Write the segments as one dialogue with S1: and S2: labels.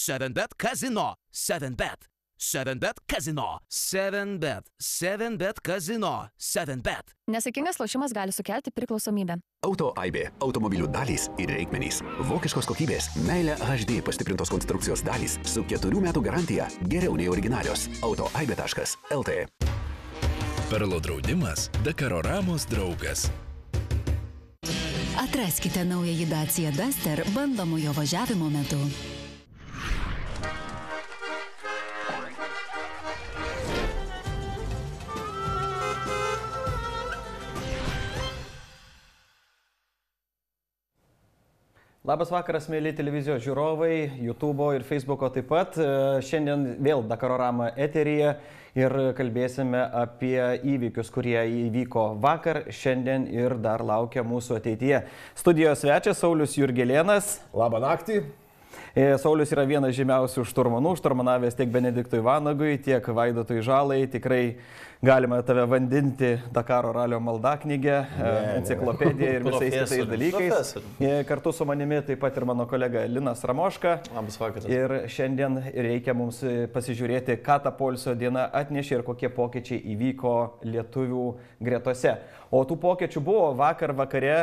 S1: 7bet Casino. 7bet. 7bet Casino. 7bet. 7bet Casino. 7bet.
S2: Nesaikingas lošimas gali sukelti priklausomybę.
S3: Auto Aibė. Automobilių dalys ir reikmenys. Vokiškos kokybės. Meilė HD pastiprintos konstrukcijos dalys su 4 metų garantija. Geriau nei originalios. autoaibė.lt.
S4: Perlo draudimas – Dakaro Ramos draugas.
S5: Atraskite naująjį Dacia Duster bandomojo važiavimo metu.
S6: Labas vakaras, mėly televizijos žiūrovai, YouTube'o ir Facebook'o taip pat. Šiandien vėl Dakaro Rama eteryje ir kalbėsime apie įvykius, kurie įvyko vakar, šiandien ir dar laukia mūsų ateityje. Studijos svečias Saulius Jurgelėnas.
S7: Labą naktį.
S6: Saulius yra vienas žymiausių šturmanų, šturmanavęs tiek Benediktui Vanagui, tiek Vaidotui Žalai. Tikrai galima tave vandinti Dakaro ralio maldaknygę, enciklopediją ir visais kitais dalykais. Kartu su manimi taip pat ir mano kolega Linas Ramoška.
S7: Labas vakaras.
S6: Ir šiandien reikia mums pasižiūrėti, ką ta poilsio diena atnešė ir kokie pokyčiai įvyko lietuvių gretose. O tų pokyčių buvo vakare,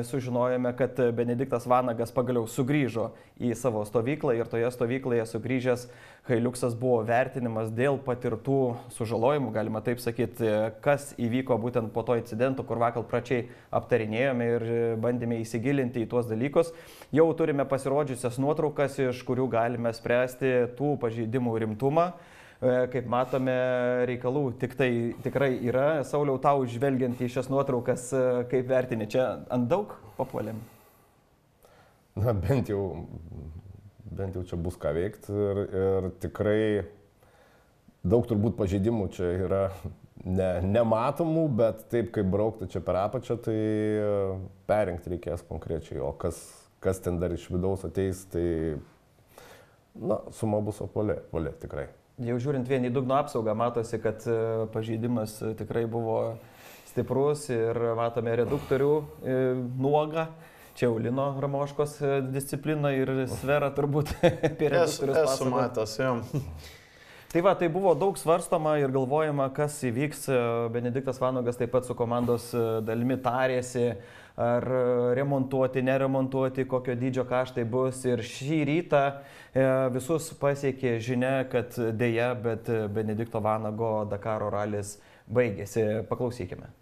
S6: sužinojome, kad Benediktas Vanagas pagaliau sugrįžo į savo stovyklą ir toje stovykloje sugrįžęs Hailiuksas buvo vertinimas dėl patirtų sužalojimų, galima taip sakyti, kas įvyko būtent po to incidento, kur vakar pradžiai aptarinėjome ir bandėme įsigilinti į tuos dalykus. Jau turime pasirodžiusias nuotraukas, iš kurių galime spręsti tų pažeidimų rimtumą. Kaip matome, reikalų tikrai yra. Sauliau, tau žvelgiant į šias nuotraukas, kaip vertini, čia ant daug papuolėm?
S7: Na, bent jau čia bus ką veikti ir tikrai daug turbūt pažeidimų čia yra nematomų, bet taip kaip braukti čia per apačią, tai perrinkti reikės konkrečiai, o kas ten dar iš vidaus ateis, tai suma bus apvalė tikrai.
S6: Jau žiūrint vien į dugno apsaugą, matosi, kad pažeidimas tikrai buvo stiprus ir matome reduktorių nuogą. Čia jau Lino Ramoškos disciplina ir sfera turbūt apie reduktorius pasako.
S7: Esu matęs, jau.
S6: Tai va, tai buvo daug svarstoma ir galvojama, kas įvyks. Benediktas Vanagas taip pat su komandos dalimi tarėsi, ar remontuoti, neremontuoti, kokio dydžio kaštai bus. Ir šį rytą visus pasiekė žinia, kad dėja, bet Benedikto Vanago Dakaro ralis baigėsi. Paklausykime.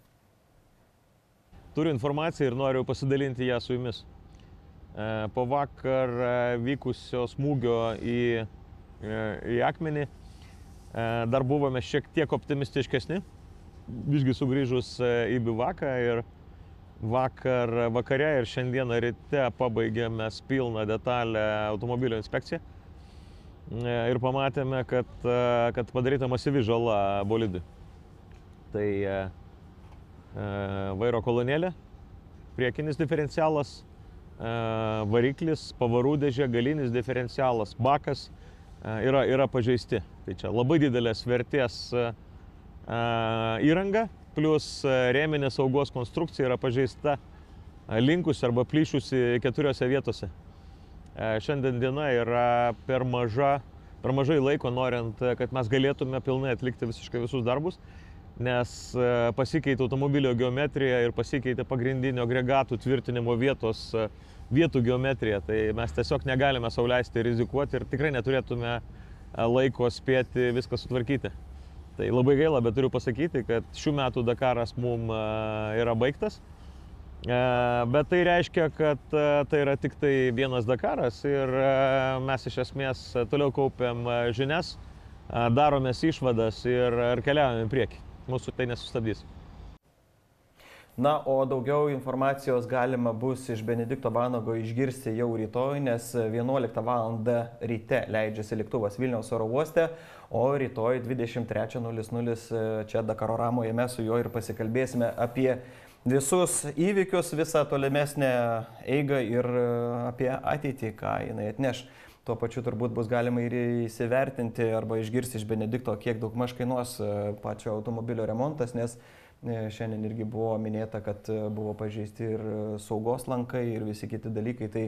S8: Turiu informaciją ir noriu pasidalinti ją su jumis. Po vakar vykusio smūgio į akmenį dar buvome šiek tiek optimistiškesni, visgi sugrįžus į bivaką ir vakare ir šiandieną ryte pabaigėme pilną detalę automobilio inspekciją ir pamatėme, kad padaryta masyvi žala bolidui. Tai vairo kolonėlė, priekinis diferencialas, variklis, pavarų dėžė, galinis diferencialas, bakas yra pažeisti. Tai čia labai didelės vertės įranga, plus rėminė saugos konstrukcija yra pažeista, linkusi arba plyšusi 4 vietose. Šiandien diena yra per mažai laiko, norint, kad mes galėtume pilnai atlikti visiškai visus darbus, nes pasikeitė automobilio geometrija ir pasikeitė pagrindinio agregatų tvirtinimo vietų geometrija. Tai mes tiesiog negalime sau leisti rizikuoti ir tikrai neturėtume laiko spėti viską sutvarkyti. Tai labai gaila, bet turiu pasakyti, kad šių metų Dakaras mums yra baigtas. Bet tai reiškia, kad tai yra tik tai vienas Dakaras ir mes iš esmės toliau kaupiam žinias, daromės išvadas ir keliaujame į priekį. Mūsų tai nesustabdys.
S6: Na, o daugiau informacijos galima bus iš Benedikto Vanago išgirsti jau rytoj, nes 11 val. Ryte leidžiasi lėktuvas Vilniaus oro uoste, o rytoj 23:00 čia Dakaro Ramoje mes su juo ir pasikalbėsime apie visus įvykius, visą tolimesnę eigą ir apie ateitį, ką jinai atneš. Tuo pačiu turbūt bus galima ir įsivertinti arba išgirsti iš Benedikto, kiek daugmaž kainuos pačio automobilio remontas, nes Šiandien irgi buvo minėta, kad buvo pažeisti ir saugos lankai ir visi kiti dalykai, tai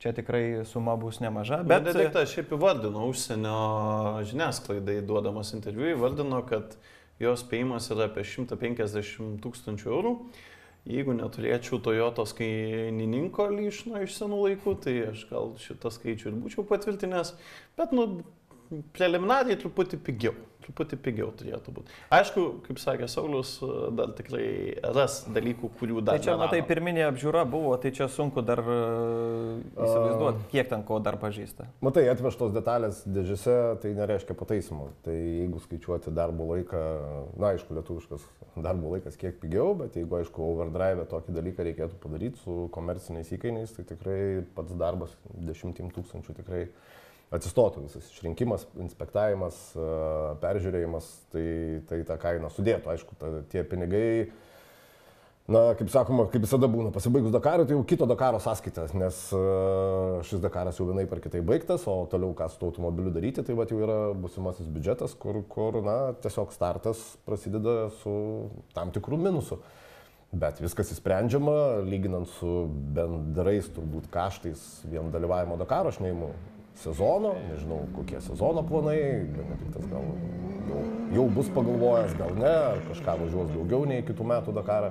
S6: čia tikrai suma bus nemaža. Bet
S9: Benediktas šiaip įvardino užsienio žiniasklaidai duodamas interviu, įvardino, kad jos spėjimas yra apie 150 000 eurų. Jeigu neturėčiau Toyotos kainininko lyšno iš senų laikų, tai aš gal šitą skaičių ir būčiau patvirtinęs, bet preliminariai truputį pigiau turėtų būti. Aišku, kaip sakė Saulius, dar tikrai ras dalykų, kurių dar
S6: tai čia, matai, pirminė apžiūra buvo, tai čia sunku dar įsivaizduoti, kiek ten ko dar pažįsta.
S7: Matai, atvežtos detalės dėžėse, tai nereiškia pataisimo. Tai jeigu skaičiuoti darbo laiką, na, aišku, lietuviškas darbo laikas kiek pigiau, bet jeigu, aišku, overdrive tokį dalyką reikėtų padaryti su komerciniais įkainiais, tai tikrai pats darbas 10 000 tikrai atsistotų visas išrinkimas, inspektavimas, peržiūrėjimas, tai tą kainą sudėtų. Aišku, tie pinigai, na, kaip sakoma, kaip visada būna, pasibaigus Dakarui, tai jau kito Dakaro sąskaitas, nes šis Dakaras jau vienaip ar kitaip baigtas, o toliau ką su tuo automobiliu daryti, tai va jau yra būsimasis biudžetas, kur na, tiesiog startas prasideda su tam tikrų minusų. Bet viskas įsprendžiama, lyginant su bendrais turbūt kaštais vien dalyvavimo Dakaro, aš neimu sezono, nežinau kokie sezono planai, Benediktas gal jau bus pagalvojęs, gal ne, ar kažką važiuos daugiau nei kitų metų Dakarą,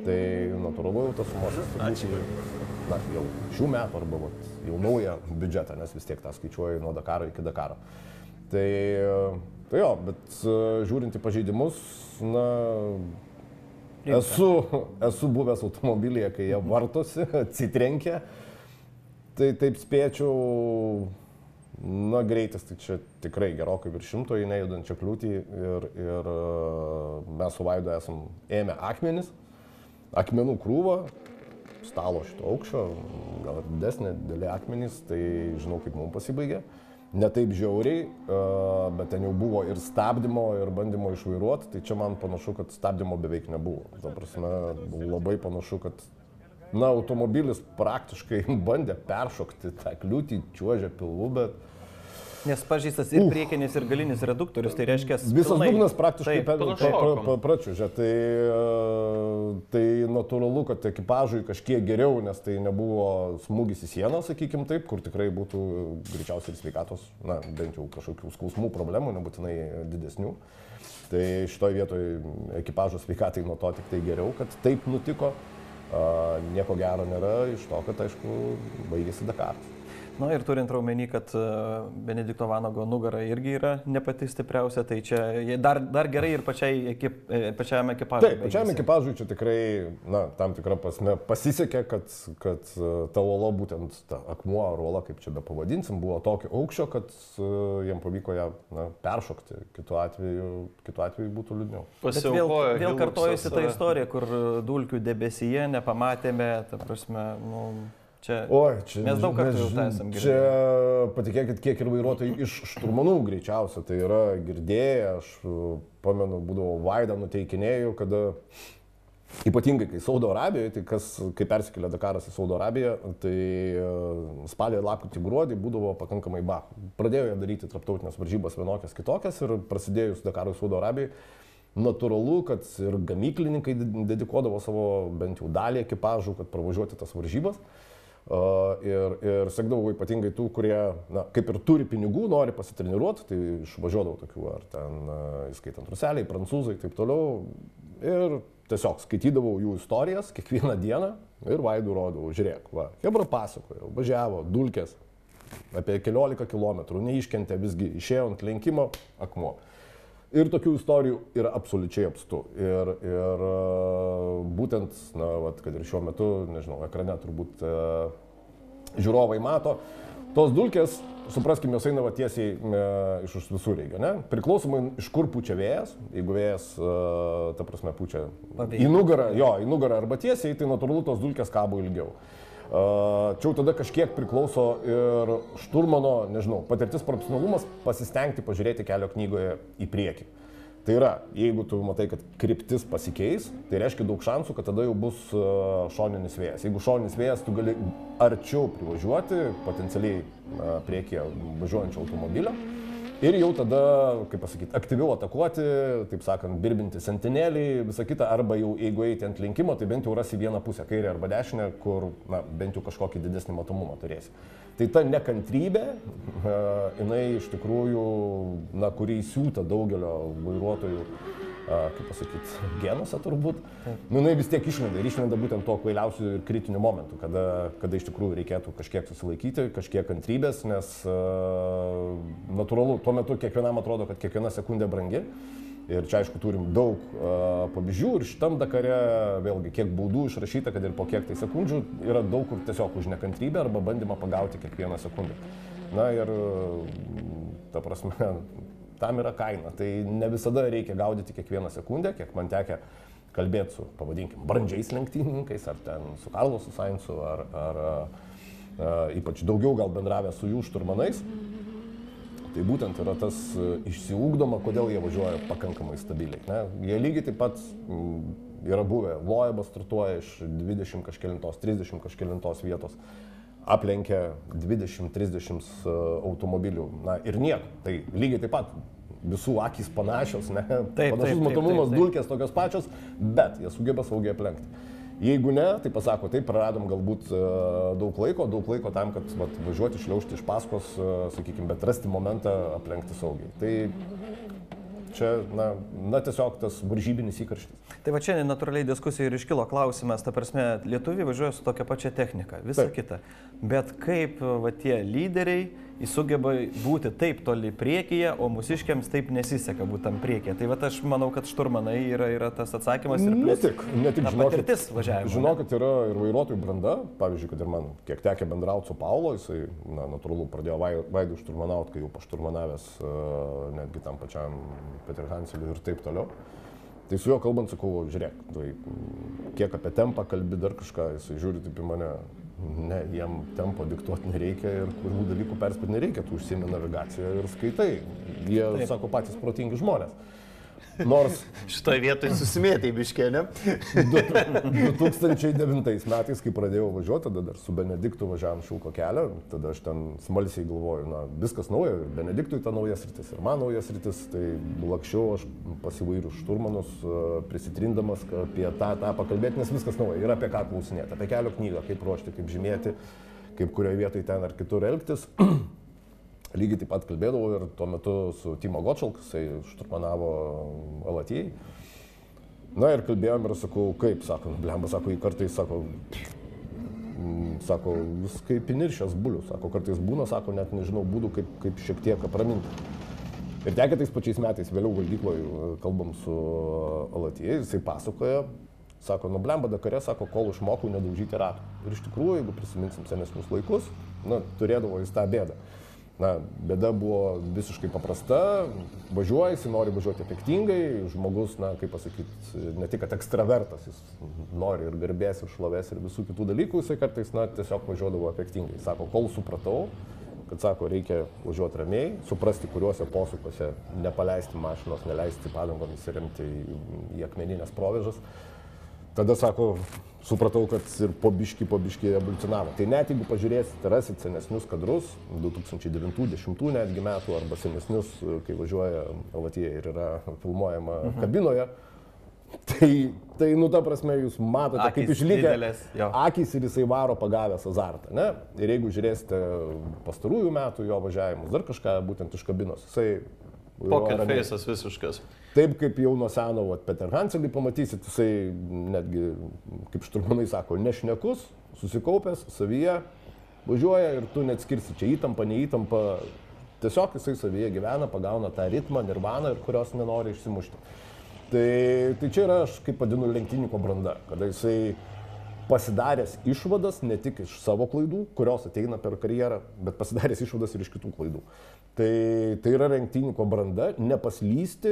S7: tai natūralu jau tas sumas na, jau šių metų arba jau naują biudžetą, nes vis tiek tą skaičiuoju nuo Dakaro iki Dakaro. Tai jo, bet žiūrint į pažeidimus, na, esu buvęs automobilyje, kai jie vartosi, atsitrenkia. Tai taip spėčiau, na, greitis, tai čia tikrai gerokai virš 100 į nejudančią kliūtį ir mes su Vaidu esam ėmę akmenis, akmenų krūvą, stalo šito aukščio, gal didesnė, dideli akmenys, tai žinau, kaip mums pasibaigė. Ne taip žiauriai, bet ten jau buvo ir stabdymo, ir bandymo išvairuoti, tai čia man panašu, kad stabdymo beveik nebuvo. Ta prasme, labai panašu, kad na, automobilis praktiškai bandė peršokti tą kliūtį, čiuožė pilvu, bet...
S6: Nes pažįstas ir priekinis, ir galinis reduktorius, tai reiškia...
S7: Visas dugnas praktiškai pračiuožė, tai natūralu, kad ekipažui kažkiek geriau, nes tai nebuvo smūgis į sieną, sakykim taip, kur tikrai būtų greičiausiai ir sveikatos, na, bent jau kažkokių skausmų problemų, nebūtinai didesnių. Tai šitoj vietoj ekipažo sveikatai nuo to tik tai geriau, kad taip nutiko. Nieko gero nėra iš to, kad, aišku, baigėsi Dakaras.
S6: Na ir turint raumenį, kad Benedikto Vanago nugara irgi yra ne pati stipriausia, tai čia dar gerai ir pačiam ekipažui.
S7: Taip, pačiam ekipažui čia tikrai, na, tam tikrą prasme pasisekė, kad ta uola, būtent ta akmuo ar uola, kaip čia be pavadinsim, buvo tokio aukščio, kad jiem pavyko ją peršokti. Kitu atveju būtų liūdniau.
S6: Bet vėl kartojasi ta istorija, kur dulkių debesyje nepamatėme, ta prasme, nu...
S7: Mes
S6: daug kartų jau tą esam girdėję.
S7: Čia patikėkit, kiek ir vairuotojai iš šturmanų greičiausia tai yra girdėję. Aš pamenu, būdavo Vaidą nuteikinėjau, kada ypatingai kai Saudo Arabijoje, tai kai persikėlė Dakaras į Saudo Arabiją, tai spalį, lapkritį, gruodį būdavo pakankamai Pradėjo jie daryti tarptautinės varžybas vienokias kitokias ir prasidėjus Dakarui Saudo Arabijai, natūralu, kad ir gamyklininkai dedikuodavo savo bent jau dalį ekipažų, kad pravažiuoti tas varžybas. Ir sekdavau ypatingai tų, kurie, na, kaip ir turi pinigų, nori pasitreniruoti, tai išvažiuodavau tokių, ar ten, įskaitant ruseliai, prancūzai, taip toliau. Ir tiesiog skaitydavau jų istorijas kiekvieną dieną ir Vaidų rodavau, žiūrėk, va, Hebra pasakojo, važiavo, dulkės, apie 15 kilometrų, neiškentė, visgi išėjo ant lenkimo, akmuo. Ir tokių istorijų yra absoliučiai apstu. Ir būtent, na, vat, kad ir šiuo metu, nežinau, ekrane turbūt žiūrovai mato, tos dulkės, supraskim, jos eina va tiesiai iš visų reikia, ne? Priklausomai iš kur pučia vėjas, jeigu vėjas, ta prasme, pučia į nugarą arba tiesiai, tai natūralu tos dulkės kabo ilgiau. Čia tada kažkiek priklauso ir šturmano, nežinau, patirtis, profesionalumas, pasistengti pažiūrėti kelio knygoje į priekį. Tai yra, jeigu tu matai, kad kryptis pasikeis, tai reiškia daug šansų, kad tada jau bus šoninis vėjas. Jeigu šoninis vėjas, tu gali arčiau privažiuoti, potencialiai priekyje važiuojančio automobilio. Ir jau tada, kaip pasakyti, aktyviau atakuoti, taip sakant, birbinti sentinėlį, visą kitą, arba jau jeigu eiti ant linkimo, tai bent jau rasi vieną pusę, kairę arba dešinę, kur bent jau kažkokį didesnį matomumą turėsi. Tai ta nekantrybė, jinai iš tikrųjų, kurį įsiūta daugelio vairuotojų, kaip pasakyti, genuose turbūt, jinai vis tiek išlenda būtent to kvailiausių ir kritinių momentų, kada iš tikrųjų reikėtų kažkiek susilaikyti, kažkiek kantrybės, nes natūralu, tuo metu kiekvienam atrodo, kad kiekviena sekundė brangi. Ir čia, aišku, turim daug pavyzdžių ir šitam Dakare, vėlgi, kiek baudų išrašyta, kad ir po kiek tai sekundžių, yra daug kur tiesiog už nekantrybę arba bandymą pagauti kiekvieną sekundę. Na ir, ta prasme, tam yra kaina. Tai ne visada reikia gaudyti kiekvieną sekundę, kiek man tekia kalbėti su, pavadinkim, brandžiais lenktynininkais, ar ten su Carlosu Sainzu, ar ypač daugiau gal bendravę su jų šturmanais. Tai būtent yra tas išsiugdoma, kodėl jie važiuoja pakankamai stabiliai. Ne? Jie lygiai taip pat yra buvę, Loebas startuoja iš 20 kažkelintos, 30 kažkelintos vietos, aplenkia 20-30 automobilių. Na ir nieko, tai lygiai taip pat visų akys panašios, ne? Panašus matomumas, dulkės tokios pačios, bet jie sugeba saugiai aplenkti. Jeigu ne, tai pasako, taip, praradom galbūt daug laiko tam, kad važiuoti, šliaužti iš paskos, sakykime, bet rasti momentą aplenkti saugiai. Tai čia, tiesiog tas varžybinis įkarštis.
S6: Tai va čia natūraliai diskusija ir iškilo klausimas, ta prasme, lietuviai važiuoja su tokia pačia technika, visa kita. Bet kaip tie lyderiai sugeba būti taip toli priekyje, o mūsiškiams taip nesiseka būti tam priekyje. Tai va aš manau, kad šturmanai yra tas atsakymas ir
S7: ne tik
S6: patirtis važiavimo.
S7: Žinokit, yra ir vairuotojų branda. Pavyzdžiui, kad ir man kiek tekė bendrauti su Paulo, jisai, natūralu, pradėjo Vaidų šturmanauti, kai jau pašturmanavęs netgi tam pačiam Peter Hanseliui ir taip toliau. Tai su juo kalbant, sakau, žiūrėk, tai kiek apie tempą kalbi dar kažką, jisai žiūri taip į mane, ne, jiem tempo diktuoti nereikia ir kurių dalykų perspėti nereikia, tu užsiimi navigaciją ir skaitai. Jie, sako, patys protingi žmonės. Nors
S9: šitoje vietoje susimėtė į biškėnę.
S7: 2009 metais, kai pradėjau važiuoti, tada dar su Benediktu važiavam Šilko kelią, tada aš ten smalsiai galvoju, viskas nauja, Benediktui ta nauja sritis ir man nauja sritis, tai lakščiau aš pasivairiu šturmanus, prisitrindamas apie tą pakalbėti, nes viskas nauja, yra apie ką klausinėti, apie kelio knygą, kaip ruošti, kaip žymėti, kaip kurioje vietoje ten ar kitur elgtis. Lygiai taip pat kalbėdavau ir tuo metu su Timo Gottschalk, jisai šturmanavo Alatijai. Na ir kalbėjom ir sakau, kaip, sako, blemba, sako, į kartais, sako, vis kaip įniršęs buliu, sako, kartais būna, sako, net nežinau būdų, kaip šiek tiek apraminti. Ir tekė tais pačiais metais, vėliau valgykloje kalbam su Alatijai, jisai pasakoja, sako, blemba, Dakare, sako, kol išmokau nedaužyti ratų. Ir iš tikrųjų, jeigu prisiminsim senesnius laikus, turėdavo jis tą bėdą. Bėda buvo visiškai paprasta, važiuoja, jis nori važiuoti efektingai, žmogus, kaip pasakyti, ne tik kad ekstravertas, jis nori ir garbės, ir šlovės, ir visų kitų dalykų, jisai kartais, tiesiog važiuodavo efektingai. Sako, kol supratau, kad, sako, reikia važiuoti ramiai, suprasti, kuriuose posūkiuose nepaleisti mašinos, neleisti padangom įsiremti į akmeninės provėžas. Tada, sako, supratau, kad ir po biškį evoliucionavo. Tai net jeigu pažiūrėsite, rasit senesnius kadrus, 2009-2010 netgi metų, arba senesnius, kai važiuoja Alatija ir yra filmuojama kabinoje, tai ta prasme, jūs matote,
S6: akis
S7: kaip išlikę
S6: didelės,
S7: akys ir jisai varo pagavęs azartą, ne? Ir jeigu žiūrėsite pastarųjų metų jo važiavimus, dar kažką būtent iš kabinos, jisai
S9: poker face'as visiškas.
S7: Taip kaip jau nuo seno Peter Hanselį pamatysit, jisai netgi, kaip šturmanai sako, nešnekus, susikaupęs, savyje, važiuoja ir tu neatskirsi čia įtampa, neįtampa. Tiesiog jisai savyje gyvena, pagauna tą ritmą, nirvaną ir kurios nenori išsimušti. Tai čia yra, aš kaip vadinu, lenktynininko branda, kada jisai pasidaręs išvadas ne tik iš savo klaidų, kurios ateina per karjerą, bet pasidaręs išvadas ir iš kitų klaidų. Tai yra lenktynininko branda, nepaslysti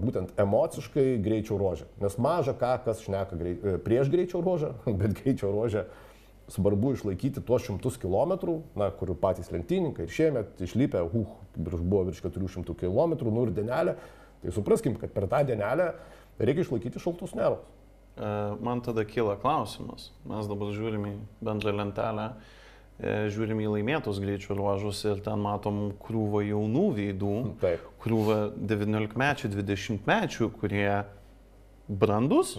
S7: būtent emociškai greičio ruože. Nes maža ką, kas šneka prieš greičio ruožą, bet greičio ruože svarbu išlaikyti tuos 100 kilometrų, kur patys lenktynininkai ir šiemet išlypę, buvo virš 400 kilometrų, ir dienelė. Tai supraskim, kad per tą dienelę reikia išlaikyti šaltus nervus.
S9: Man tada kyla klausimas. Mes dabar žiūrime į bendrą lentelę žiūrim į laimėtus greičio ruožus ir ten matom krūvą jaunų veidų, krūvą 19-mečių, 20-mečių, kurie brandus.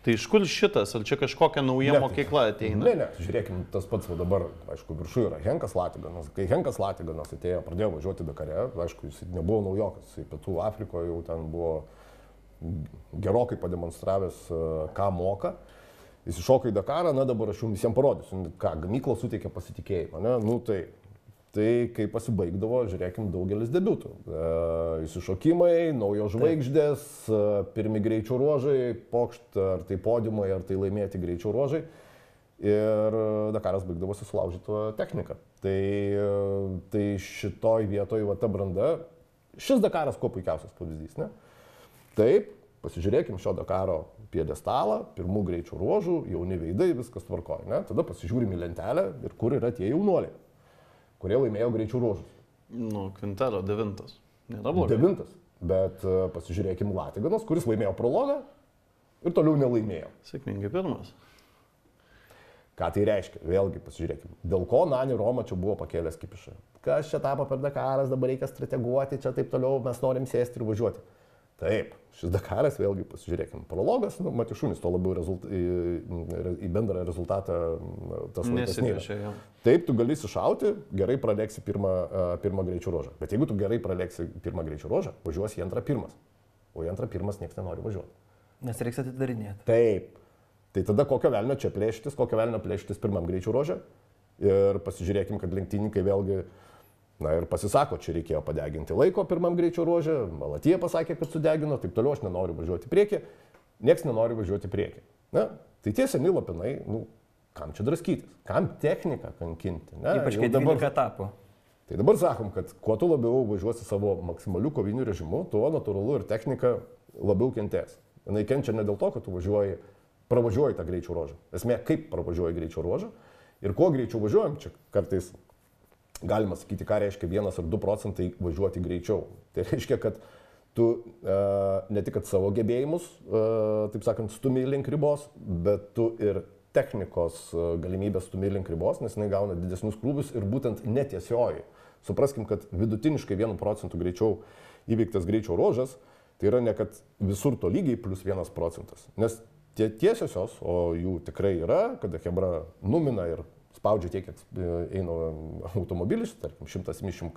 S9: Tai iš kur šitas? Ar čia kažkokia nauja mokykla ateina?
S7: Ne, žiūrėkim, tas pats dabar, aišku, viršų yra Henkas Latiganas. Kai Henkas Latiganas atėjo, pradėjo važiuoti Dakare, aišku, jis nebuvo naujokas, jis Pietų Afrikoje jau ten buvo gerokai pademonstravęs, ką moka. Jis iššoka į Dakarą, na dabar aš jums visiems parodysiu, ką gamykla suteikia pasitikėjimą, ne? Nu tai kai pasibaigdavo, žiūrėkim, daugelis debiutų. Įsišokimai, naujos žvaigždės, pirmi greičio ruožai, pokšt, ar tai podiumai, ar tai laimėti greičio ruožai. Ir Dakaras baigdavosi sulaužyto techniką. Tai šitoj vietoj ta branda, šis Dakaras kuo puikiausias pavyzdys, ne? Taip, pasižiūrėkim šio Dakaro piedestalą, pirmų greičio ruožų, jauni veidai, viskas tvarkoja, ne? Tada pasižiūrim į lentelę ir kur yra tie jaunuoliai, kurie laimėjo greičių ruožus.
S9: Nu, Quintero 9. Nėra blogai.
S7: 9. Bet pasižiūrėkim Latiganas, kuris laimėjo prologą ir toliau nelaimėjo.
S9: Sėkmingai 1.
S7: Ką tai reiškia? Vėlgi pasižiūrėkim. Dėl ko Nani Roma čia buvo pakėlęs kipišą? Kas čia tapo per Dakaras, dabar reikia strateguoti, čia taip toliau, mes norim sėsti ir važiuoti. Taip, šis Dakaras, vėlgi pasižiūrėkim, prologas, Matišunis to labiau į bendrą rezultatą tas laikas nėra. Taip, tu gali iššauti, gerai pralėksi pirmą greičio ruožą. Bet jeigu tu gerai pralėksi pirmą greičio ruožą, važiuosi į antrą pirmas. O į antrą pirmas niekas nenori važiuoti.
S6: Nes reiks atidarinėti.
S7: Taip. Tai tada kokio velnio čia plėšytis pirmam greičio ruožą. Ir pasižiūrėkim, kad lenktynininkai vėlgi ir pasisako, čia reikėjo padeginti laiko pirmam greičio ruožė, Malatija pasakė, kad sudegino, taip toliau aš nenoriu važiuoti į priekį, nieks nenori važiuoti į priekį. Na, tai tie seni lapinai, kam čia draskytis, kam techniką kankinti. Ne?
S6: Ypač kai 12 etapų.
S7: Tai dabar sakom, kad kuo tu labiau važiuosi savo maksimaliu koviniu režimu, tuo natūralu ir technika labiau kentės. Jis kenčia ne dėl to, kad tu pravažiuoji tą greičio ruožą. Esmė, kaip pravažiuoji greičio ruožą ir kuo greičiau važiuojam, čia kartais galima sakyti, ką reiškia 1 ar 2 procentai važiuoti greičiau. Tai reiškia, kad tu ne tik savo gebėjimus, taip sakant, stumi link ribos, bet tu ir technikos galimybės stumi link ribos, nes jinai gauna didesnius krūvius ir būtent netiesioji. Supraskim, kad vidutiniškai 1 procentų greičiau įveiktas greičio ruožas, tai yra ne kad visur to lygiai plus 1 procentas. Nes tie tiesiosios, o jų tikrai yra, kada chebra numina ir spaudžia tiek, kiek eina automobilis, tarkim, 170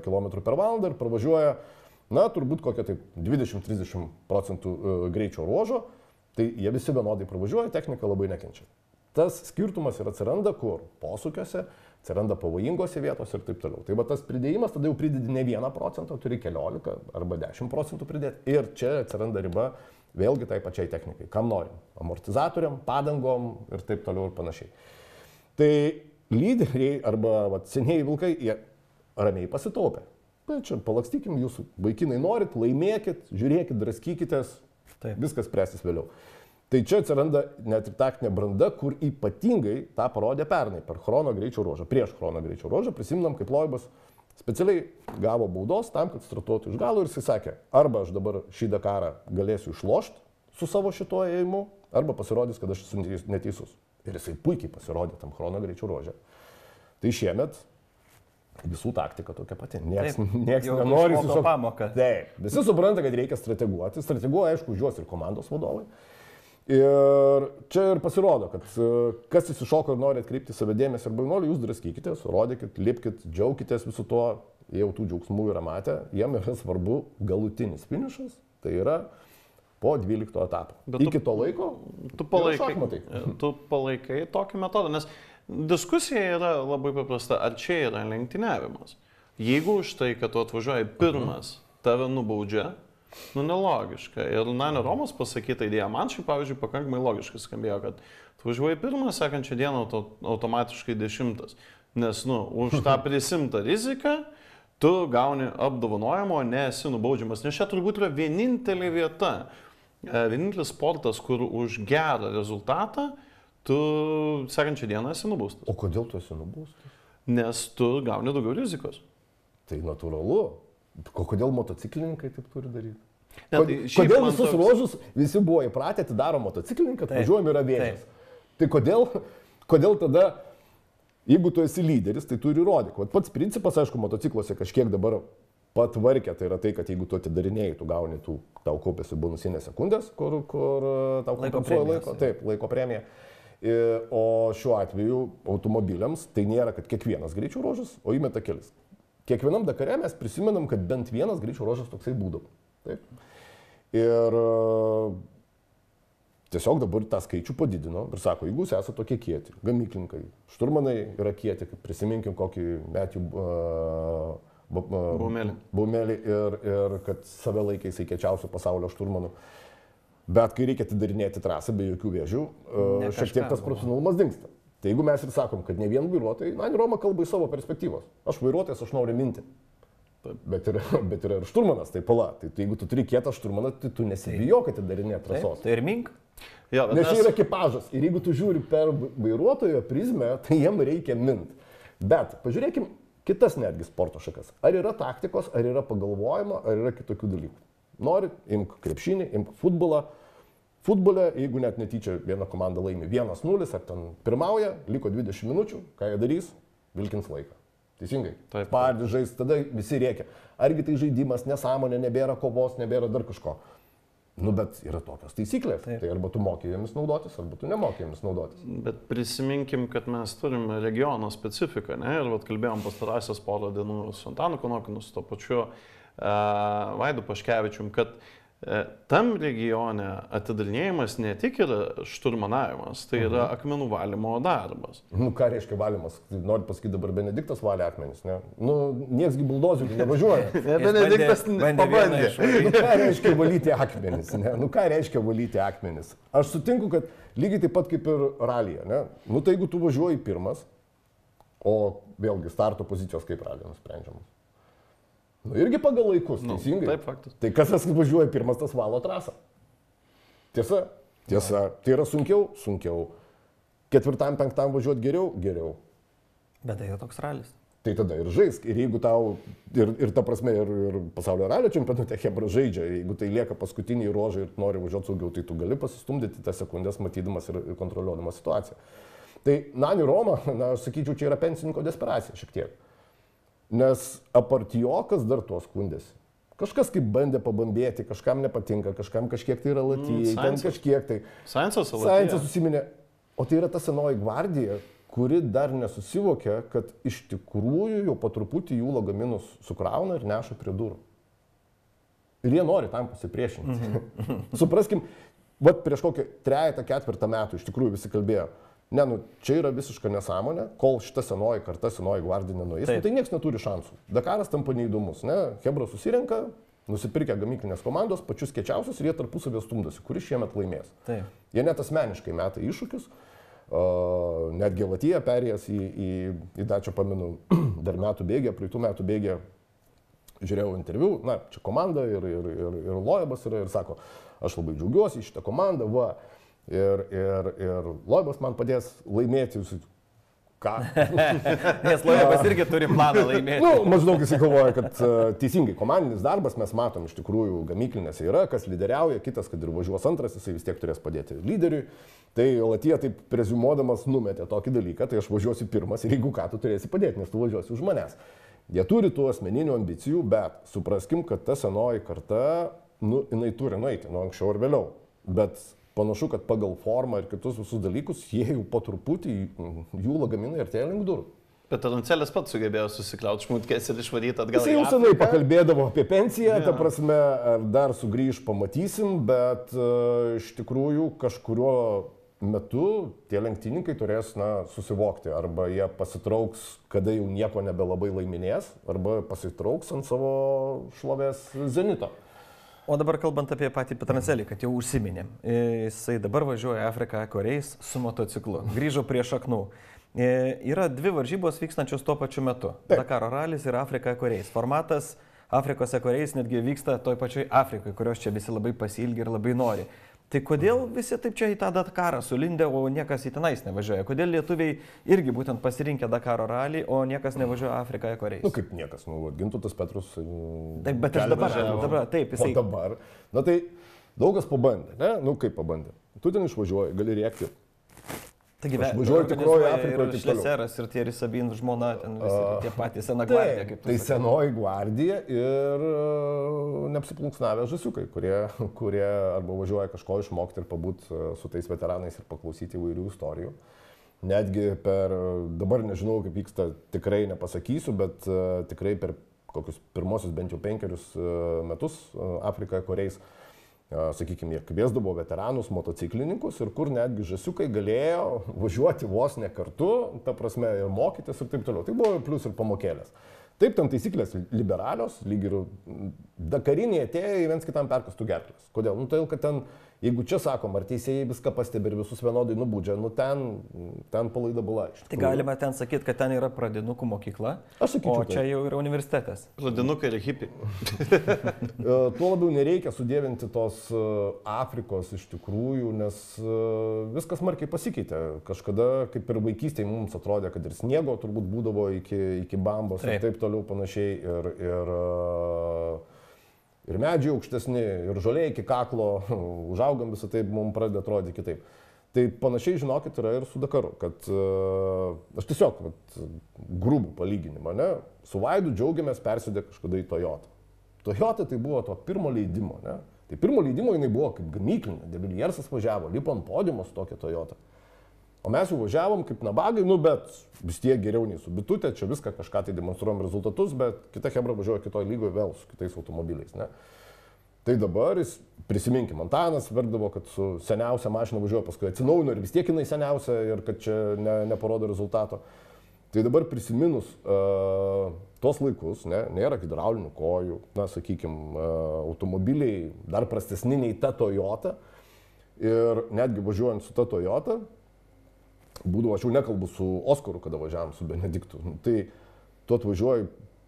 S7: km per valandą ir pravažiuoja, turbūt kokią tai 20-30 procentų greičio ruožo, tai jie visi vienodai pravažiuoja, technika labai nekenčia. Tas skirtumas ir atsiranda kur? Posūkiuose, atsiranda pavojingose vietose ir taip toliau. Tai va tas pridėjimas, tada jau pridedi ne 1 procentą, turi 14 arba 10 procentų pridėti ir čia atsiranda riba vėlgi tai pačiai technikai. Kam norim? Amortizatoriam, padangom ir taip toliau ir panašiai. Tai lyderiai arba senieji vilkai, jie ramiai pasitaupė. Tai čia palakstykim, jūsų vaikinai norit, laimėkit, žiūrėkit, draskykitės, viskas spręsis vėliau. Tai čia atsiranda net ir taktinė branda, kur ypatingai tą parodė pernai per chrono greičio ruožą. Prieš chrono greičio ruožą prisimnam, kaip Loibas specialiai gavo baudos tam, kad startuotų iš galo ir jis sakė, arba aš dabar šį Dakarą galėsiu išlošti su savo šituo ėjimu, arba pasirodys, kad aš esu neteisus. Ir jisai puikiai pasirodė tam chrono greičio ruožė. Tai šiemet visų taktika tokia pati. Niekas nenori
S6: su pamoką.
S7: Taip, visi supranta, kad reikia strateguoti. Strateguoja, aišku, už juos ir komandos vadovai. Ir čia ir pasirodo, kad kas įsišoko ir nori atkreipti savo dėmesį arba nori, jūs draskykitės, rodykit, lipkit, džiaukitės visų to, jie jau tų džiaugsmų yra matę, jiem yra svarbu galutinis finišas, tai yra po 12 etapų. Bet iki to laiko
S9: tu palaikai tokį metodą, nes diskusija yra labai paprasta, ar čia yra lenktyniavimas. Jeigu už tai, kad tu atvažiuoji pirmas, tave nubaudžia, nelogiška. Ir Nani Romos pasakyta idėja, man šiaip, pavyzdžiui, pakankamai logiškai skambėjo, kad atvažiuoji pirmas, sekančią dieną automatiškai 10. Nes, už tą prisimtą riziką tu gauni apdovanojimo, nesi nubaudžiamas. Nes čia turbūt yra vienintelė vieta, vienintelis sportas, kur už gerą rezultatą tu sekančią dieną esi nubaustas.
S7: O kodėl tu esi nubaustas?
S9: Nes tu gauni daugiau rizikos.
S7: Tai natūralu. Kodėl motociklininkai taip turi daryti? Kodėl visus ruožus visi buvo įpratę, atidaro motociklininką, kad važiuojam yra vėjas. Tai kodėl tada Jeigu tu esi lyderis, tai turi įrodyk. Vat pats principas, aišku, motocikluose kažkiek dabar patvarkė, tai yra tai, kad jeigu tu atidarinėjai, tu gauni tau kaupėsi bonusinės sekundės, kur tau kompensuoja laiko premiją. O šiuo atveju automobiliams tai nėra, kad kiekvienas greičio ruožas, o įmeta kelis. Kiekvienam Dakare mes prisimenam, kad bent vienas greičio ruožas toksai būdavo. Taip. Ir tiesiog dabar tą skaičių padidino ir sako, jeigu jūs esate tokie kieti, gamyklinkai, šturmanai yra kieti, kaip prisiminkim kokį Matthew Baumelį ir kad save laikė jisai kiečiausių pasaulio šturmanų. Bet kai reikia atidarinėti trasą be jokių vėžių, šiek tiek tas profesionalumas dingsta. Tai jeigu mes ir sakom, kad ne vien vairuotojai, Nani Roma kalba iš savo perspektyvos. Aš vairuotojas, aš noriu minti. Bet yra ir šturmanas, tai pala. Tai jeigu tu turi kietą šturmaną, tai tu nesibijok atidarinėti trasos.
S6: Tai ir mink.
S7: Nes čia yra ekipažas. Ir jeigu tu žiūri per vairuotojo prizmę, tai jiem reikia mint. Bet pažiūrėkim kitas netgi sporto šakas. Ar yra taktikos, ar yra pagalvojimo, ar yra kitokių dalykų. Nori, imk krepšinį, imk futbolą. Futbole, jeigu net netyčia viena komanda laimi 1-0, ar ten pirmauja, liko 20 minučių, ką jie darys, vilkins laiką. Teisingai? Pardį žais, tada visi rėkia. Argi tai žaidimas, nesąmonė, nebėra kovos, nebėra dar kažko. Nu, bet yra tokios taisyklės. Tai arba tu moki jomis naudotis, arba tu nemoki jomis naudotis.
S9: Bet prisiminkim, kad mes turime regiono specifiką, ne? Ir kalbėjom pastarąsias porą dienų su Antanu Konokinu, su to pačiu Vaidu Paškevičium, kad tam regione atidarinėjimas ne tik yra šturmanavimas, tai yra akmenų valymo darbas.
S7: Nu, ką reiškia valymas? Noriu pasakyti, dabar Benediktas valė akmenis, ne? Nu, nieksgi buldozerių nevažiuoja.
S9: Benediktas pabandė.
S7: Nu, ką reiškia valyti akmenis, ne? Nu, ką reiškia valyti akmenis? Aš sutinku, kad lygiai taip pat kaip ir ralyje, ne? Nu, tai jeigu tu važiuoji pirmas, o vėlgi starto pozicijos kaip ralyje nusprendžiamas. Nu, irgi pagal laikus, teisingai.
S9: Taip, faktas.
S7: Tai kas važiuoja pirmas, tas valo trasą. Tiesa. Tai yra sunkiau. 4-5 važiuoti geriau.
S6: Bet tai yra toks ralis.
S7: Tai tada ir žaisk. Ir jeigu tau, ir ta prasme, ir pasaulio ralio čempionate Hebra žaidžia, jeigu tai lieka paskutiniai ruožai ir nori važiuoti saugiau, tai tu gali pasistumdyti tas sekundės, matydamas ir kontroliuodamas situaciją. Tai Nani Roma, aš sakyčiau, čia yra pensininko desperacija šiek tiek. Nes apartijokas dar tuos skundėsi. Kažkas kaip bandė pabambėti, kažkam nepatinka, kažkam kažkiek tai yra latijai, ten kažkiek tai.
S9: Science'as
S7: susiminė. O tai yra ta senoji gvardija, kuri dar nesusivokia, kad iš tikrųjų jau po truputį jų lagaminus sukrauna ir neša prie durų. Ir jie nori tam pasipriešinti. Supraskim, prieš kokį 3-4 metų iš tikrųjų visi kalbėjo. Ne, čia yra visiška nesąmonė, kol šita senoji karta, senoji gvardija nenueis, tai niekas neturi šansų. Dakaras tampa neįdomus, ne? Hebra susirenka, nusipirkę gamyklinės komandos, pačius kiečiausius ir jie tarpusavėje stumdosi, kuris šiemet laimės.
S6: Taip.
S7: Jie net asmeniškai meta iššūkius, netgi Latija perėjęs į Dačią, pamenu, dar praeitų metų bėgė, žiūrėjau interviu, na, čia komanda ir Loibas yra ir sako, aš labai džiaugiuosi šitą komandą, va. Ir Loibas man padės laimėti jūsų. Ką?
S6: Nes Loibas irgi turi planą laimėti.
S7: Nu, maždaug jis galvoja, kad teisingai komandinis darbas mes matom iš tikrųjų gamyklinėse yra, kas lyderiauja, kitas, kad ir važiuos antras, jisai vis tiek turės padėti lyderiui. Tai Latija taip preziumuodamas numetė tokį dalyką, tai aš važiuosiu pirmas ir jeigu ką, tu turėsi padėti, nes tu važiuosi už manęs. Jie turi tų asmeninių ambicijų, bet supraskim, kad ta senoji karta, jinai turi nueiti, anksčiau ar vėliau. Bet panašu, kad pagal formą ir kitus visus dalykus, jie jau po truputį, jų lagaminai artėja link durų.
S9: Bet Adancelis pats sugebėjo susikliauti šmutkės ir išvaryti atgal.
S7: Jis jau senai pakalbėdavo apie pensiją, ta prasme, dar sugrįž, pamatysim, bet iš tikrųjų kažkuriuo metu tie lenktynininkai turės susivokti, arba jie pasitrauks, kada jau nieko nebelabai laiminės, arba pasitrauks ant savo šlovės zenito.
S6: O dabar kalbant apie patį Petrancelį, kad jau užsiminėm, jisai dabar važiuoja Afriką koriais su motociklu, grįžo prie šaknų. Yra 2 varžybos vykstančios tuo pačiu metu. Dakaro ralis ir Afrika koriais. Formatas Afrikos koriais netgi vyksta toj pačioj Afrikai, kurios čia visi labai pasiilgi ir labai nori. Tai kodėl visi taip čia į tą Dakarą sulindė, o niekas į tenais nevažiuoja? Kodėl lietuviai irgi būtent pasirinkė Dakaro ralį, o niekas nevažiuoja Afriką koriais?
S7: Nu kaip niekas, Gintautas Petrus.
S6: Taip, bet aš dabar, taip, jisai.
S7: O dabar, tai daugas pabandė, ne? Nu kaip pabandė? Tu ten išvažiuoji, gali rėkti.
S6: Taigi,
S7: Aš važiuoju tikroji Afrikoje.
S6: Ir Šleseras, ir tie Sabin žmona, ten visi tie patys sena gvardija. Kaip
S7: tai senoji gvardija ir neapsiplunksnavę žasiukai, kurie arba važiuoja kažko išmokti ir pabūt su tais veteranais ir paklausyti įvairių istorijų. Netgi dabar nežinau, kaip vyksta, tikrai nepasakysiu, bet tikrai per kokius pirmosius bent jau 5 metus Afrikoje, kuriais, sakykime, jie kviesdavo veteranus, motociklininkus ir kur netgi žasiukai galėjo važiuoti vos ne kartu, ta prasme, ir mokytis ir taip toliau. Tai buvo plus ir pamokėlės. Taip, tam taisyklės liberalios, lyg ir dakariniai atėjo į viens kitam perkastų gerklės. Kodėl? Nu, todėl, kad ten, jeigu čia sakom, ar teisėjai viską pastebi ir visus vienodai nubaudžia, nu ten palaida bula.
S6: Tai galima ten sakyti, kad ten yra pradinukų mokykla,
S7: aš sakyčiau,
S6: o čia jau yra universitetas.
S9: Pradinukai ir hipiai.
S7: Tuo labiau nereikia sudėvinti tos Afrikos iš tikrųjų, nes viskas smarkiai pasikeitė. Kažkada, kaip ir vaikystėje, mums atrodė, kad ir sniego turbūt būdavo iki bambos ir taip toliau panašiai. Ir medžiai aukštesni, ir žoliai iki kaklo, užaugam visą tai, mums pradeda atrodyti kitaip. Tai panašiai, žinokit, yra ir su Dakaru, kad aš tiesiog grubų palyginimą, ne? Su Vaidu džiaugiamės persėdę kažkada į Toyota. Toyota tai buvo to pirmo leidimo, ne? Tai pirmo leidimo jinai buvo kaip gamyklinė, Deviliersas važiavo, lipo ant podiumo su tokia Toyota. O mes jau važiavom kaip nabagai, nu bet vis tiek geriau nei su bitutė, čia viską kažką tai demonstruojam rezultatus, bet kita chebra važiuoja kitoje lygoje vėl su kitais automobiliais, ne? Tai dabar, prisiminkim, Antanas verkdavo, kad su seniausia mašina važiuoja, paskui atsinaujino ir vis tiek jinai seniausia ir kad čia neparodo rezultato. Tai dabar prisiminus tos laikus, ne, nėra hidraulinių kojų, na, sakykim, automobiliai dar prastesni nei ta Toyota ir netgi važiuojant su ta Toyota, būdavo, aš jau nekalbu su Oskaru, kada važiavam su Benediktu. Tai tu atvažiuoji,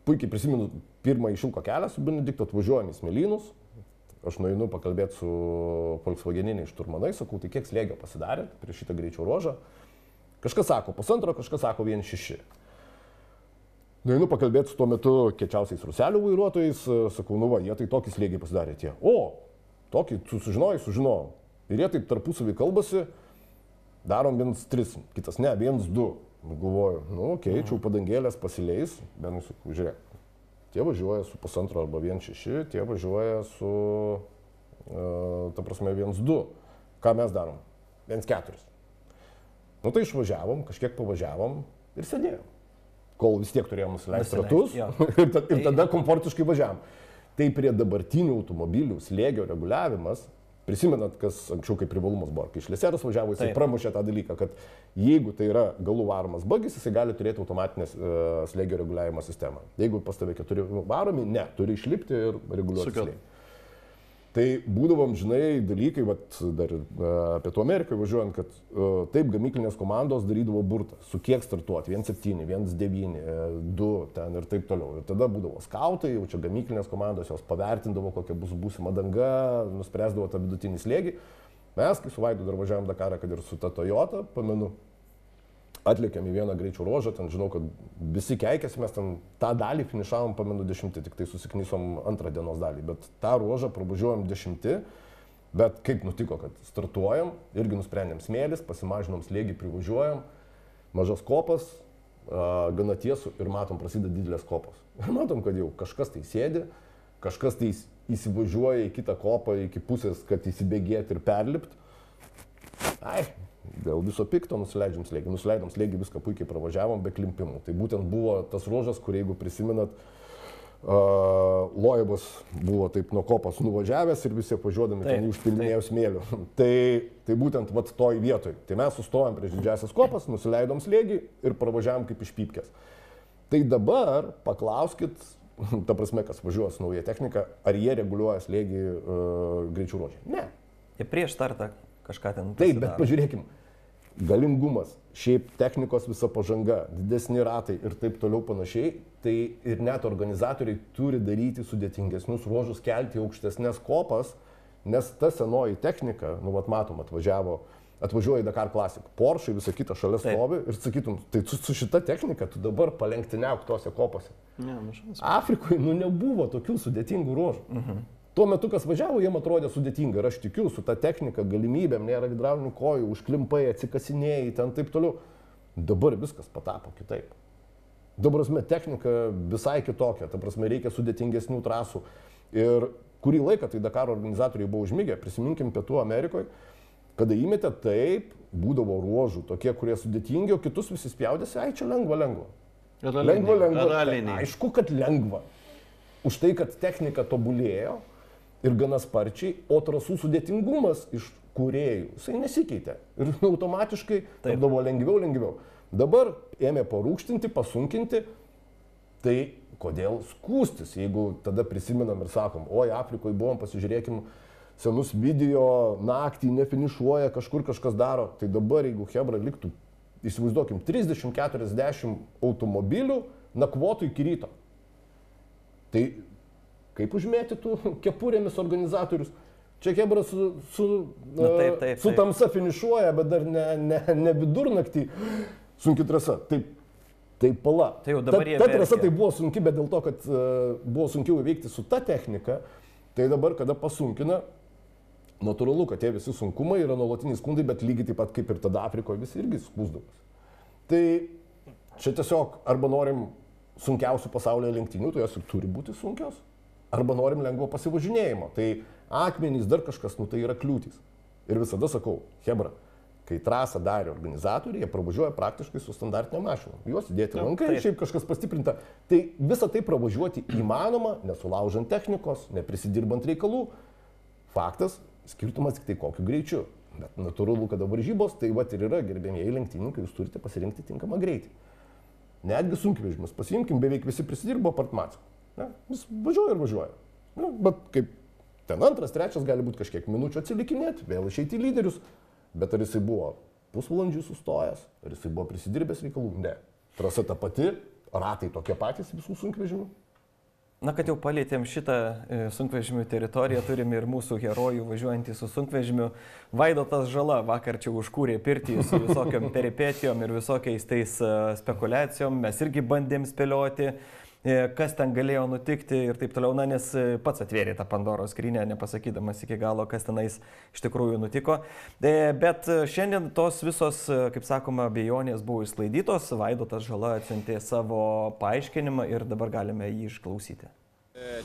S7: puikiai prisimenu pirmąjį šilko kelią su Benediktu, atvažiuojam į Smėlynus, aš nueinu pakalbėti su Volkswageniniais šturmanais, sakau, tai kiek slėgio pasidarė prieš šitą greičio ruožą. Kažkas sako 1,5, kažkas sako 1,6. Nueinu pakalbėti su tuo metu kiečiausiais ruselių vairuotojais, sakau, nu va, jie tai tokį slėgį pasidarė tie. O, tokį, tu sužinojau. Ir jie taip tarpusavį kalbasi. Darom 1,3, kitas ne, 1,2. Galvoju, nu okei, čia padangėlės pasileis, bet sakau, žiūrėk, tie važiuoja su 1,5 arba 1,6, tie važiuoja su, ta prasme, 1,2. Ką mes darom? 1,4. Nu tai išvažiavom, kažkiek pavažiavom ir sėdėjom, kol vis tiek turėjom nusileisti ratus ir tada komfortiškai važiavom. Tai prie dabartinių automobilių slėgio reguliavimas, prisimenat, kas anksčiau kaip privalumas buvo, kai Šleseras važiavo, jisai pramušė tą dalyką, kad jeigu tai yra galų varomas bagis, jisai gali turėti automatinės slėgio reguliavimo sistemą. Jeigu pas tave 4 varomi, ne, turi išlipti ir reguliuoti slėgį. Tai būdavom, žinai, dalykai, vat, dar Pietų Amerikai važiuojant, kad taip gamyklinės komandos darydavo burtą, su kiek startuoti, 1,7, 1,9, 2 ten ir taip toliau. Ir tada būdavo skautai, jau čia gamyklinės komandos jos pavertindavo, kokia bus būsima danga, nuspręsdavo tą vidutinį slėgį. Mes, kai su Vaidu dar važiavom Dakarą, kad ir su ta Toyota, pamenu, atlėkėm į vieną greičio ruožą, ten žinau, kad visi keikėsi, mes ten tą dalį finišavom, pamenu 10, tik tai susiknysom antrą dienos dalį, bet tą ruožą pravažiuojam 10, bet kaip nutiko, kad startuojam, irgi nusprendėm smėlis, pasimažinom slėgį, privažiuojam, mažas kopas, gana tiesų ir matom, prasideda didelės kopos. Ir matom, kad jau kažkas tai sėdi, kažkas tai įsivažiuoja į kitą kopą iki pusės, kad įsibėgėti ir perlipt. Ai, dėl viso pikto nusileidžiam slėgį. Nusileidom slėgį, viską puikiai pravažiavom be klimpimų. Tai būtent buvo tas ruožas, kur jeigu prisimenat, Lojebas buvo taip nuo kopos nuvažiavęs ir visi apvažiuodami ten užpildinėjo smėlių. Tai būtent vat toj vietoj. Tai mes sustojom prieš didžiasias kopas, nusileidom slėgį ir pravažiavom kaip iš pypkės. Tai dabar paklauskit, ta prasme, kas važiuoja su nauja technika, ar jie reguliuoja slėgį greičių ruožį? Ne.
S6: Jie prieš startą kažką ten.
S7: Taip, bet pažiūrėkim, galingumas, šiaip technikos visa pažanga, didesni ratai ir taip toliau panašiai, tai ir net organizatoriai turi daryti sudėtingesnius ruožus, kelti aukštesnės kopas, nes ta senoji technika, nu vat matom, atvažiuoja į Dakar Classic, Porsche visą kitą šalia stovi ir sakytum, tai su šita technika tu dabar palenktyniauk tose kopose. Afrikoje, nu nebuvo tokių sudėtingų ruožų. Tuo metu, kas važiavo, jiem atrodė sudėtinga. Ir aš tikiu, su ta technika, galimybėm, nėra hidraulinių kojų, užklimpai, atsikasinėjai, ten taip toliau. Dabar viskas patapo kitaip. Dabar technika visai kitokia, ta prasme reikia sudėtingesnių trasų. Ir kurį laiką tai Dakaro organizatoriai buvo užmygę, prisiminkim Pietų Amerikoje, kada įmetė taip, būdavo ruožų tokie, kurie sudėtingi, o kitus visi spjaudėsi, ai čia lengva. Lengva. Aišku, kad lengva. Už tai, kad technika tobulėjo ir gana sparčiai, o trasų sudėtingumas iš kūrėjų, jisai nesikeitė. Ir automatiškai tapdavo lengviau. Dabar ėmė parūkštinti, pasunkinti, tai kodėl skūstis, jeigu tada prisimenam ir sakom, oi, Afrikoje buvom, pasižiūrėkim senus video, naktį nefinišuoja, kažkur kažkas daro, tai dabar jeigu Hebra liktų, įsivaizduokim, 30-40 automobilių nakvotų iki ryto. Tai kaip užmėtytų kepurėmis organizatorius? Čia Hebra su tamsa finišuoja, bet dar ne vidurnaktį sunki trasa. Taip pala. Ta trasa tai buvo sunki, bet dėl to, kad buvo sunkiau įveikti su ta technika, tai dabar, kada pasunkina, natūralu, kad tie visi sunkumai yra nuolatiniai skundai, bet lygiai taip pat kaip ir tada Afrikoje visi irgi skūsdavas. Tai čia tiesiog arba norim sunkiausių pasaulyje lenktynių, tai jos ir turi būti sunkios, arba norim lengvo pasivažinėjimo. Tai akmenys, dar kažkas, tai yra kliūtys. Ir visada sakau, Hebra, kai trasą darė organizatoriai, jie pravažiuoja praktiškai su standartinė mašina. Juos įdėti lankai, šiaip kažkas pastiprinta. Tai visą tai pravažiuoti įmanoma, nesulaužant technikos, neprisidirbant reikalų. Faktas, skirtumas tik tai kokiu greičiu. Bet natūralu, kada varžybos, tai va ir yra, gerbėmieji lenktynininkai, jūs turite pasirinkti tinkamą greitį. Netgi sunkvežimis, pasiimkim, beveik visi prisidirbo apart Macko. Vis važiuoja ir važiuoja. Bet kaip ten antras, trečias gali būti kažkiek minučių atsilikinėti, vėl išeiti į lyderius. Bet ar jisai buvo pusvalandžių sustojęs, ar jisai buvo prisidirbęs reikalų? Ne. Trasa ta pati, ratai tokie patys visų sunkvežimių.
S6: Na, kad jau palėtėm šitą sunkvežimių teritoriją, turime ir mūsų herojų važiuojantį su sunkvežimiu. Vaidotas Žala vakar čia užkūrė pirtį su visokiom peripetijom ir visokiais tais spekulacijom. Mes irgi bandėm spėlioti, kas ten galėjo nutikti ir taip toliau, nes pats atvėrė tą Pandoros skrynią, nepasakydamas iki galo, kas tenais iš tikrųjų nutiko. Bet šiandien tos visos, kaip sakoma, abejonės buvo išsklaidytos, Vaidotas Žala atsiuntė savo paaiškinimą ir dabar galime jį išklausyti.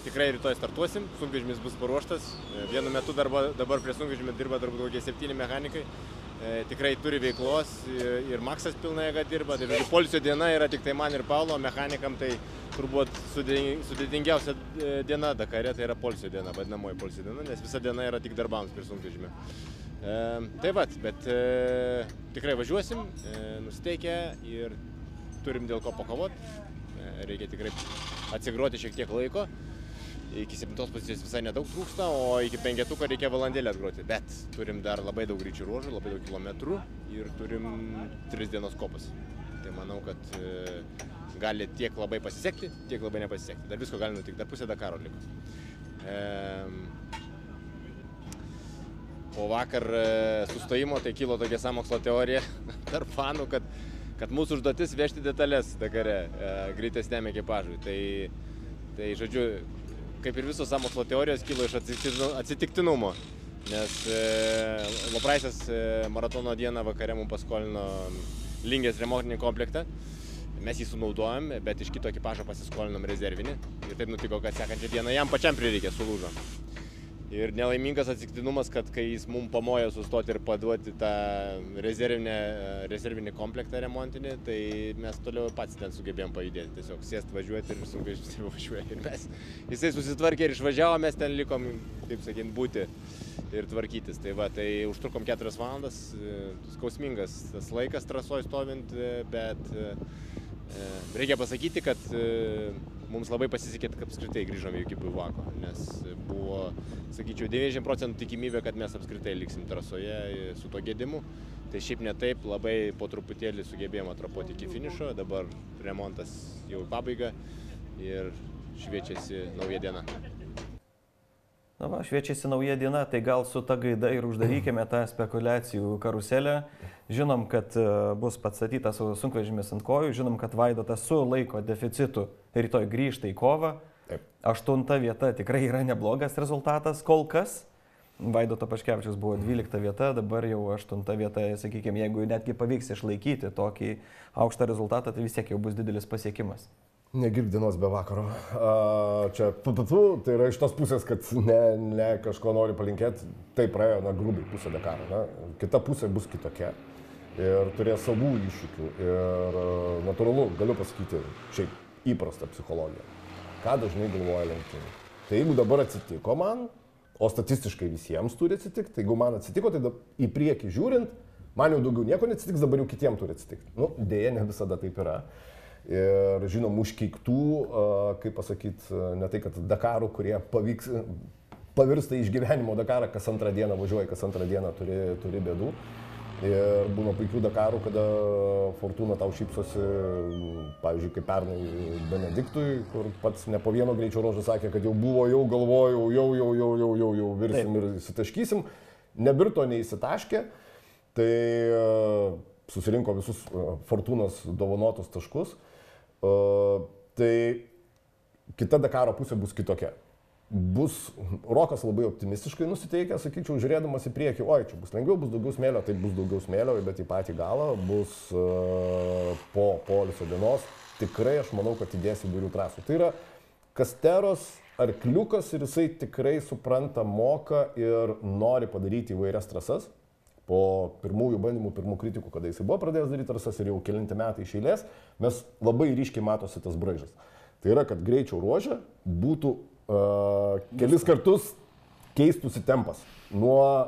S10: Tikrai rytoj startuosim, sunkvežimis bus paruoštas. Vienu metu dabar prie sunkvežimio dirba turbūt kokie 7 mechanikai. Tikrai turi veiklos ir Maksas pilna jėga dirba. Tai poilsio diena yra tik tai man ir Paulo, mechanikam tai turbūt sudėtingiausia diena Dakare, tai yra poilsio diena, vadinamoji poilsio diena, nes visa diena yra tik darbams prie sunkvežimio. Tai bet tikrai važiuosim, nusiteikę ir turim dėl ko pakovoti. Reikia tikrai atsigroti šiek tiek laiko. Iki 7 pozicijos visai nedaug trūksta, o iki 5 reikia valandėlę atgroti. Bet turim dar labai daug greičių ruožų, labai daug kilometrų ir turim 3 dienos kopas. Tai manau, kad gali tiek labai pasisekti, tiek labai nepasisekti. Dar visko gali nutikti, dar pusė Dakaro liko. Po vakar sustojimo tai kilo tokia sąmokslo teorija tarp fanų, kad mūsų užduotis vežti detalės Dakare greitesniam ekipažui. Tai žodžiu, kaip ir visos sąmokslo teorijos kilo iš atsitiktinumo, nes Lopraisas maratono dieną vakare mums paskolino Lingės remontinį komplektą. Mes jį sunaudojom, bet iš kito ekipažo pasiskolinom rezervinį. Ir taip nutiko, kad sekančią dieną jam pačiam prireikė, sulūžo. Ir nelaimingas atsitiktinumas, kad kai jis mums pamojo sustoti ir paduoti tą rezervinį komplektą remontinį, tai mes toliau pats ten sugebėjom pajudėti. Tiesiog sėst važiuoti ir sunkvežimis važiuoja. Ir jisai susitvarkė ir išvažiavo, mes ten likom, taip sakant, būti ir tvarkytis. Tai užtrukom 4 valandas, skausmingas tas laikas trasoj stovint, bet reikia pasakyti, kad mums labai pasisekė, kad apskritai grįžome iki Bivako, nes buvo, sakyčiau, 90% tikimybė, kad mes apskritai liksim trasoje su to gedimu. Tai šiaip ne taip, labai po truputėlį sugebėjome atrapoti iki finišo, dabar remontas jau į pabaigą ir šviečiasi nauja diena.
S6: Na va, šviečiasi nauja diena, tai gal su ta gaida ir uždarykime tą spekulacijų karuselę. Žinom, kad bus pastatytas sunkvežimis ant kojų, žinom, kad Vaidotas su laiko deficitu rytoj grįžta į kovą.
S7: Taip.
S6: 8 vieta tikrai yra neblogas rezultatas kol kas. Vaidoto Paškevičius buvo 12 vieta, dabar jau 8 vieta, sakykime, jeigu netgi pavyks išlaikyti tokį aukštą rezultatą, tai vis tiek jau bus didelis pasiekimas.
S7: Negirk dienos be vakaro. Čia tai yra iš tos pusės, kad ne kažko nori palinkėti, tai praėjo, grubiai pusė Dakaro. Kita pusė bus kitokia ir turės savų iššūkių ir natūralu, galiu pasakyti, šiaip įprasta psichologija. Ką dažnai galvoja lenktynių. Tai jeigu dabar atsitiko man, o statistiškai visiems turi atsitikti, tai jeigu man atsitiko, tai į priekį žiūrint, man jau daugiau nieko neatsitiks, dabar jau kitiems turi atsitikti. Dėja, ne visada taip yra. Ir žinom, užkeiktų, kaip pasakyti, ne tai, kad Dakarų, kurie pavirsta išgyvenimo Dakarą, kas antrą dieną važiuoja, kas antrą dieną turi bėdų. Ir būna puikių Dakarų, kada Fortuna tau šypsosi, pavyzdžiui, kaip pernai Benediktui, kur pats ne po vieno greičio ruožo sakė, kad jau buvo, jau galvojau, jau virsim ir įsitaškysim. Nebirto neįsitaškė, tai susirinko visus Fortunos dovanotus taškus. Tai kita Dakaro pusė bus kitokia. Rokas labai optimistiškai nusiteikė, sakyčiau, žiūrėdamas į priekį, čia bus lengviau, bus daugiau smėlio, tai bus daugiau smėlio, bet į patį galą bus po poilsio dienos. Tikrai aš manau, kad įdės įvairių trasų. Tai yra Kasteros arkliukas ir jisai tikrai supranta, moka ir nori padaryti įvairias trasas. Po pirmųjų bandymų, pirmų kritikų, kada jisai buvo pradėjęs daryti trasas ir jau kelinti metai iš eilės, mes labai ryškiai matosi tas braižas. Tai yra, kad greičio ruože būtų kelis kartus keistųsi tempas nuo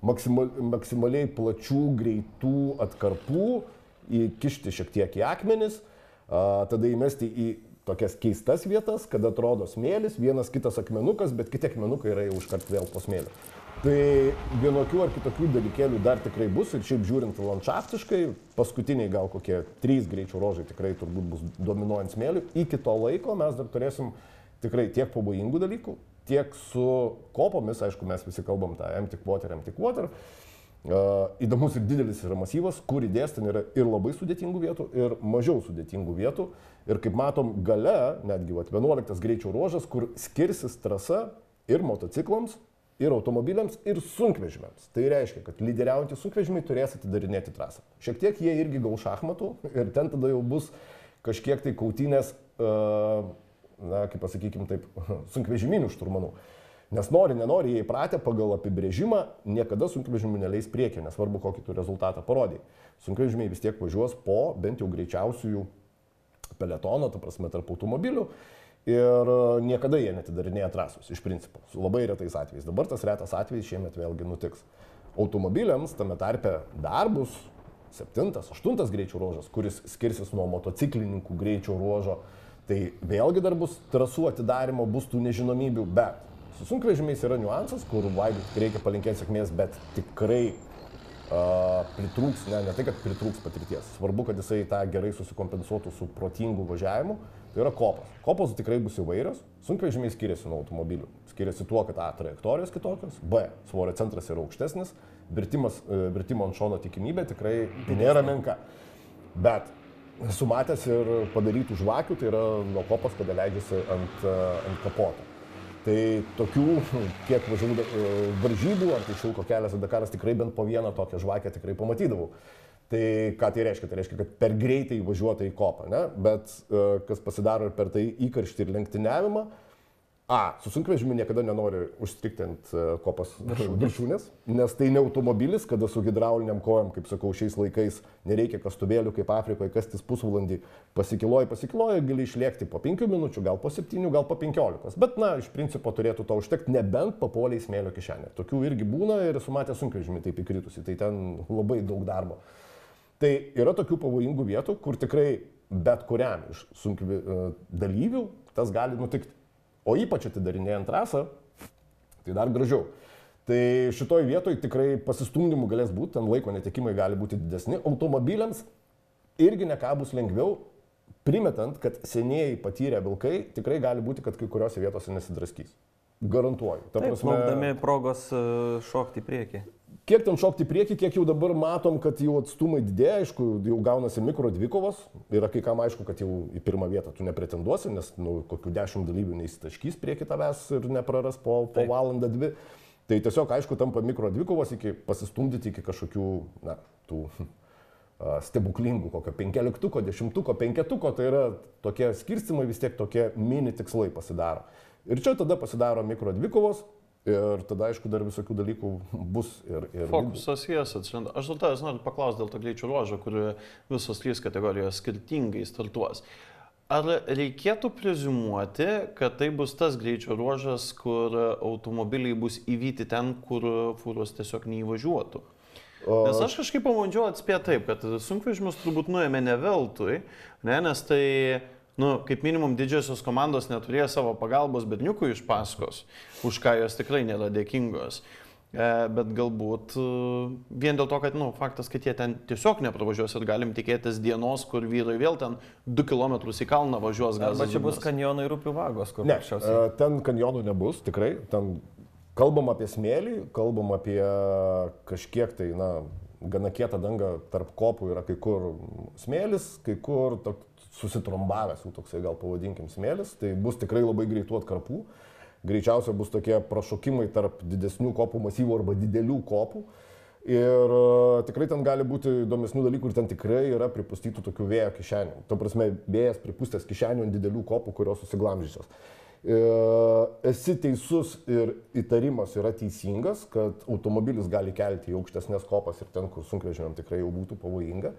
S7: maksimaliai plačių, greitų atkarpų, įkišti šiek tiek į akmenis, tada įmesti į tokias keistas vietas, kad atrodo smėlis, vienas kitas akmenukas, bet kiti akmenukai yra jau užkart vėl po smėliu. Tai vienokių ar kitokių dalykėlių dar tikrai bus ir šiaip žiūrint landšaftiškai, paskutiniai gal kokie 3 greičio ruožai tikrai turbūt bus dominuojant smėliu. Iki to laiko mes dar turėsim tikrai tiek pavojingų dalykų, tiek su kopomis, aišku, mes visi kalbam tą empty quarter. Įdomus ir didelis yra masyvas, kur įdės ten yra ir labai sudėtingų vietų, ir mažiau sudėtingų vietų. Ir kaip matom, gale, netgi 11 greičio ruožas, kur skirsis trasa ir motociklams, ir automobiliams, ir sunkvežimiams. Tai reiškia, kad lyderiaujantys sunkvežimiai turės atidarinėti trasą. Šiek tiek jie irgi gaus šachmatų ir ten tada jau bus kažkiek tai kautynės, kaip pasakykim taip, sunkvežiminių šturmanų. Nes nenori, jie įpratę pagal apibrėžimą, niekada sunkvežimių neleis priekį, nesvarbu, kokį tu rezultatą parodai. Sunkvežimiai vis tiek važiuos po bent jau greičiausiųjų peletono, ta prasme, tarp automobilių. Ir niekada jie netidarinėja trasos, iš principo, su labai retais atvejais. Dabar tas retas atvejis šiemet vėlgi nutiks. Automobiliams tame tarpe dar bus 7-8 greičio ruožas, kuris skirsis nuo motociklininkų greičio ruožo. Tai vėlgi dar bus trasų atidarimo, bus tų nežinomybių, bet su sunkvežimiais yra niuansas, kur Vaidui reikia palinkėti sėkmės, bet tikrai pritrūks, ne tai, kad pritrūks patirties. Svarbu, kad jisai tą gerai susikompensuotų su protingu važiavimu. Tai yra kopas. Kopos tikrai bus įvairios. Sunkvežimiai skiriasi nuo automobilių. Skiriasi tuo, kad trajektorijos kitokios, B, svorio centras yra aukštesnis, virtimo ant šono tikimybė tikrai nėra menka. Bet sumatęs ir padarytų žvakių, tai yra nuo kopos, kada leidžiasi ant kapoto. Tai tokių, kiek varžybų, ant išilko kelias į Dakaras, tikrai bent po vieną tokią žvakę tikrai pamatydavau. Tai ką tai reiškia? Tai reiškia, kad per greitai važiuota į kopą, ne? Bet kas pasidaro ir per tai įkarštį ir lenktyniavimą, su sunkvežimiu niekada nenori užstrikti ant kopos viršūnės, nes tai ne automobilis, kada su hidrauliniam kojom, kaip sakau, šiais laikais nereikia kastuvėlių kaip Afrikoje kastis pusvalandį, pasikloji, gali išlėkti po 5 minučių, gal po 7, gal po 15. Bet, iš principo turėtų to užtekti, nebent papuoliai smėlio kišenė. Tokių irgi būna ir sumatė sunkvežimį taip įkritusi, tai ten labai daug darbo. Tai yra tokių pavojingų vietų, kur tikrai bet kuriam iš dalyvių tas gali nutikti. O ypač atidarinėjant trasą, tai dar gražiau. Tai šitoj vietoj tikrai pasistumdymų galės būti, ten laiko netekimai gali būti didesni. Automobiliams irgi ne ką bus lengviau, primetant, kad senieji patyrę vilkai tikrai gali būti, kad kai kuriuose vietose nesidraskys. Garantuoju.
S6: Taip, laukdami progos šokti į priekį.
S7: Kiek ten šokti į priekį, kiek jau dabar matom, kad jau atstumai didėja, aišku, jau gaunasi mikro dvikovos. Yra kai kam aišku, kad jau į pirmą vietą tu nepretenduosi, nes kokių 10 dalyvių neįsitaškys prieki tavęs ir nepraras po valandą 2. Tai tiesiog aišku tampa mikro dvikovos iki pasistumdyti iki kažkokių, tų stebuklingų, kokio 15-ko, 10-ko, 5-ko, tai yra tokie skirstimai vis tiek tokie mini tikslai pasidaro. Ir čia tada pasidaro mikro dvikovos. Ir tada, aišku, dar visokių dalykų bus ir...
S9: Fokusas jas atsiranda. Aš dėl to noriu paklausti dėl to greičio ruožo, kur visos 3 kategorijos skirtingai startuos. Ar reikėtų preziumuoti, kad tai bus tas greičio ruožas, kur automobiliai bus įvyti ten, kur fūros tiesiog neįvažiuotų? Nes aš kažkaip pabandžiau atspėti taip, kad sunkvežimius turbūt nuėmė ne veltui, nes tai... kaip minimum didžiosios komandos neturėjo savo pagalbos berniukų iš paskos, už ką jos tikrai nėra dėkingos. Bet galbūt vien dėl to, kad faktas, kad jie ten tiesiog nepravažiuos ir galim tikėtis dienos, kur vyrai vėl ten 2 km į kalną važiuos gazas.
S6: Arba čia bus kanjonai ir upių vagos, kur
S7: paprasčiausiai. Ten kanjonų nebus, tikrai. Ten kalbam apie smėlį, kalbam apie kažkiek tai, gana kietą dangą tarp kopų yra kai kur smėlis, kai kur susitrombavęs, jau toksai gal pavadinkim smėlis, tai bus tikrai labai greitų atkarpų. Greičiausia bus tokie prašokimai tarp didesnių kopų masyvų arba didelių kopų. Ir tikrai ten gali būti įdomesnių dalykų ir ten tikrai yra pripustytų tokių vėjo kišenių. Ta prasme, vėjas pripustęs kišenių ant didelių kopų, kurios susiglamžysios. Esi teisus ir įtarimas yra teisingas, kad automobilis gali kelti į aukštesnės kopas ir ten, kur sunkvežimiam tikrai jau būtų pavojinga.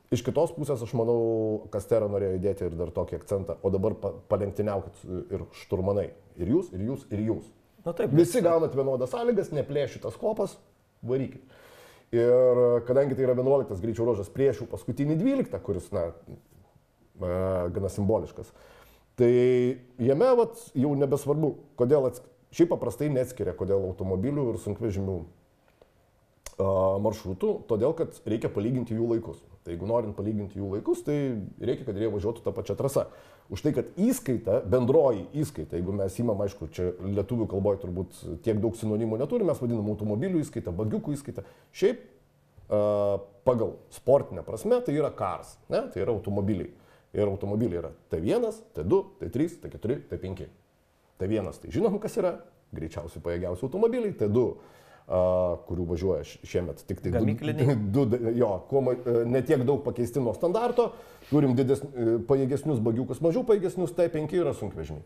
S7: Iš kitos pusės, aš manau, Kastera norėjo įdėti ir dar tokį akcentą, o dabar palenktyniaukit ir šturmanai. Ir jūs, ir jūs, ir jūs.
S6: Taip,
S7: visi gaunat vienodas sąlygas, neplėšytas kopas, varykit. Ir kadangi tai yra 11 greičio ruožas prieš jų paskutinį 12, kuris, gana simboliškas, tai jame jau nebesvarbu, kodėl šiaip paprastai neatskiria, kodėl automobilių ir sunkvežimių maršrutų, todėl kad reikia palyginti jų laikus. Tai jeigu norint palyginti jų laikus, tai reikia, kad jie važiuotų tą pačią trasą. Už tai, kad įskaita, bendroji įskaita, jeigu mes įmam, aišku, čia lietuvių kalboje turbūt tiek daug sinonimų neturime, mes vadinam automobilių įskaitą, bagiukų įskaitą. Šiaip pagal sportinę prasme tai yra cars, tai yra automobiliai. Ir automobiliai yra T1, T2, T3, T4, T5. T1 tai žinom, kas yra, greičiausiai pajėgiausi automobiliai, T2 kurių važiuoja šiemet tik tai ne tiek daug pakeisti nuo standarto, turim pajėgesnius bagiukus, mažiau pajėgesnius, T5 yra sunkvežimiai.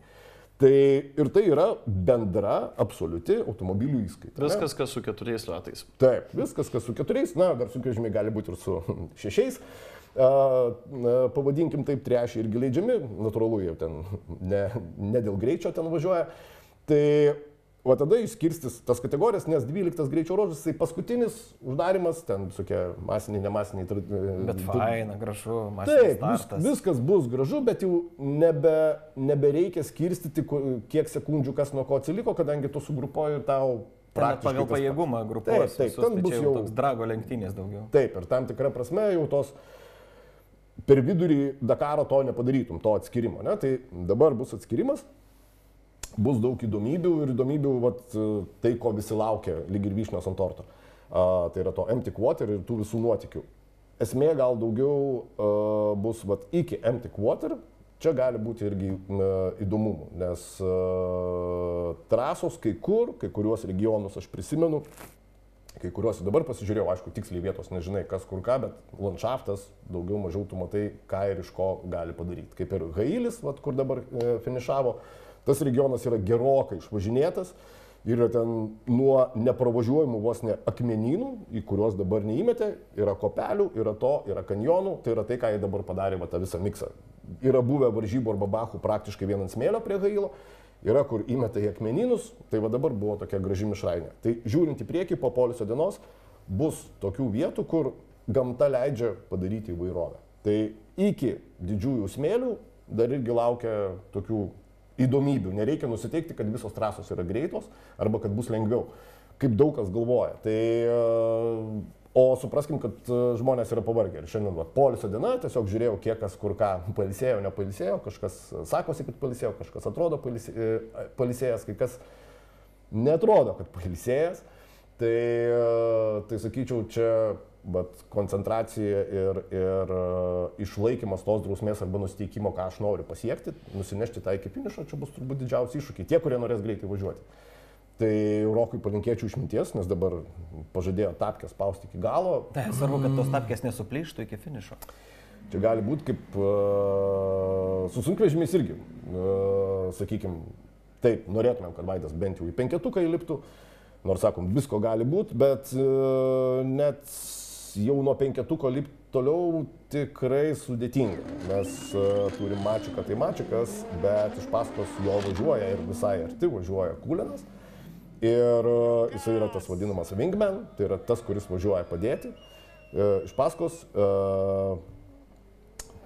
S7: Tai ir tai yra bendra, absoliuti automobilių įskaita.
S9: Viskas, kas su 4 ratais.
S7: Taip, viskas, kas su 4, dar sunkvežimiai gali būti ir su 6. Pavadinkim taip, trešiai irgi leidžiami, natūralu, jau ten ne dėl greičio ten važiuoja. Tai o tada išskirstys tas kategorijas, nes 12 greičio ruožas, tai paskutinis uždarimas, ten visokie masiniai, nemasiniai.
S6: Bet faina, gražu, masinis startas.
S7: Taip, viskas bus gražu, bet jau nebereikia skirstyti, kiek sekundžių kas nuo ko atsiliko, kadangi tu sugrupuoji ir tau praktiškai...
S6: Pagal pajėgumą grupuos visus,
S7: ten bus jau
S6: toks drago lenktynės daugiau.
S7: Taip, ir tam tikra prasme jau tos per vidurį Dakaro to nepadarytum, to atskirimo. Tai dabar bus atskirimas. Bus daug įdomybių ir įdomybių, tai, ko visi laukia, lyg ir vyšnios ant torto. Tai yra to empty quarter ir tų visų nuotykių. Esmė gal daugiau bus iki empty quarter, čia gali būti irgi įdomumų, nes trasos kai kuriuos regionus aš prisimenu, kai kuriuos dabar pasižiūrėjau, aišku, tiksliai vietos nežinai kas kur ką, bet landšaftas daugiau mažiau tu matai, ką ir iš ko gali padaryti. Kaip ir Hailis, kur dabar finišavo. Tas regionas yra gerokai išvažinėtas ir yra ten nuo nepravažiuojamų vos ne akmenynų, į kuriuos dabar neįmetė, yra kopelių, yra kanjonų, tai yra tai, ką jie dabar padarė tą visą miksą. Yra buvę varžybų arba bachų praktiškai vien ant smėlio prie Hailo, yra kur įmeta į akmenynus, tai dabar buvo tokia graži mišrainė. Tai žiūrint į priekį po poilsio dienos, bus tokių vietų, kur gamta leidžia padaryti įvairovę. Tai iki didžiųjų smėlių dar irgi laukia tokių įdomybių. Nereikia nusiteikti, kad visos trasos yra greitos arba kad bus lengviau, kaip daug kas galvoja. O supraskim, kad žmonės yra pavargę. Ir šiandien poilsio diena, tiesiog žiūrėjau, kiek kas kur ką pailsėjo, nepailsėjo, kažkas sakosi, kad pailsėjo, kažkas atrodo pailsėjęs, kai kas netrodo, kad pailsėjęs. Tai sakyčiau, čia koncentracija ir išlaikymas tos drausmės arba nusiteikimo, ką aš noriu pasiekti, nusinešti tą iki finišo, čia bus turbūt didžiausi iššūkiai, tie, kurie norės greitai važiuoti. Tai Rokui palinkėčiau išminties, nes dabar pažadėjo tapkės spausti iki galo.
S6: Tai svarbu, kad tos tapkės nesuplyštų iki finišo.
S7: Čia gali būti kaip su sunkvežimiais irgi, sakykime, taip, norėtumėm, kad Vaidas bent jau į penketuką įliptų. Nors sakom, visko gali būti, bet net jau nuo penketuko lipti toliau tikrai sudėtinga. Mes turim Mačiuką, tai Mačiukas, bet iš paskos jo važiuoja ir visai arti važiuoja Kulinas. Ir jisai yra tas vadinamas wingman, tai yra tas, kuris važiuoja padėti. Iš paskos,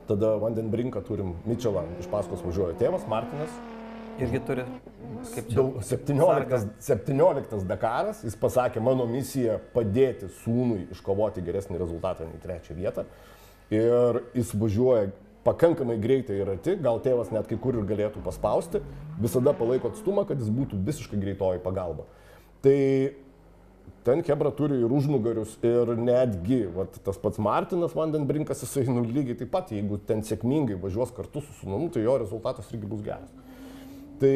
S7: tada Vandenbrinką turim Mitchellą, iš paskos važiuoja tėvas Martinas.
S6: Irgi turi, kaip čia,
S7: 17 Dakaras, jis pasakė, mano misija padėti sūnui iškovoti geresnį rezultatą nei 3 vietą. Ir jis važiuoja pakankamai greitai ir arti, gal tėvas net kai kur ir galėtų paspausti, visada palaiko atstumą, kad jis būtų visiškai greitoji pagalba. Tai ten Hebra turi ir užnugarius ir netgi tas pats Martinas Vandenbrinkas, jisai lygiai taip pat, jeigu ten sėkmingai važiuos kartu su sūnumi, tai jo rezultatas irgi bus geras. Tai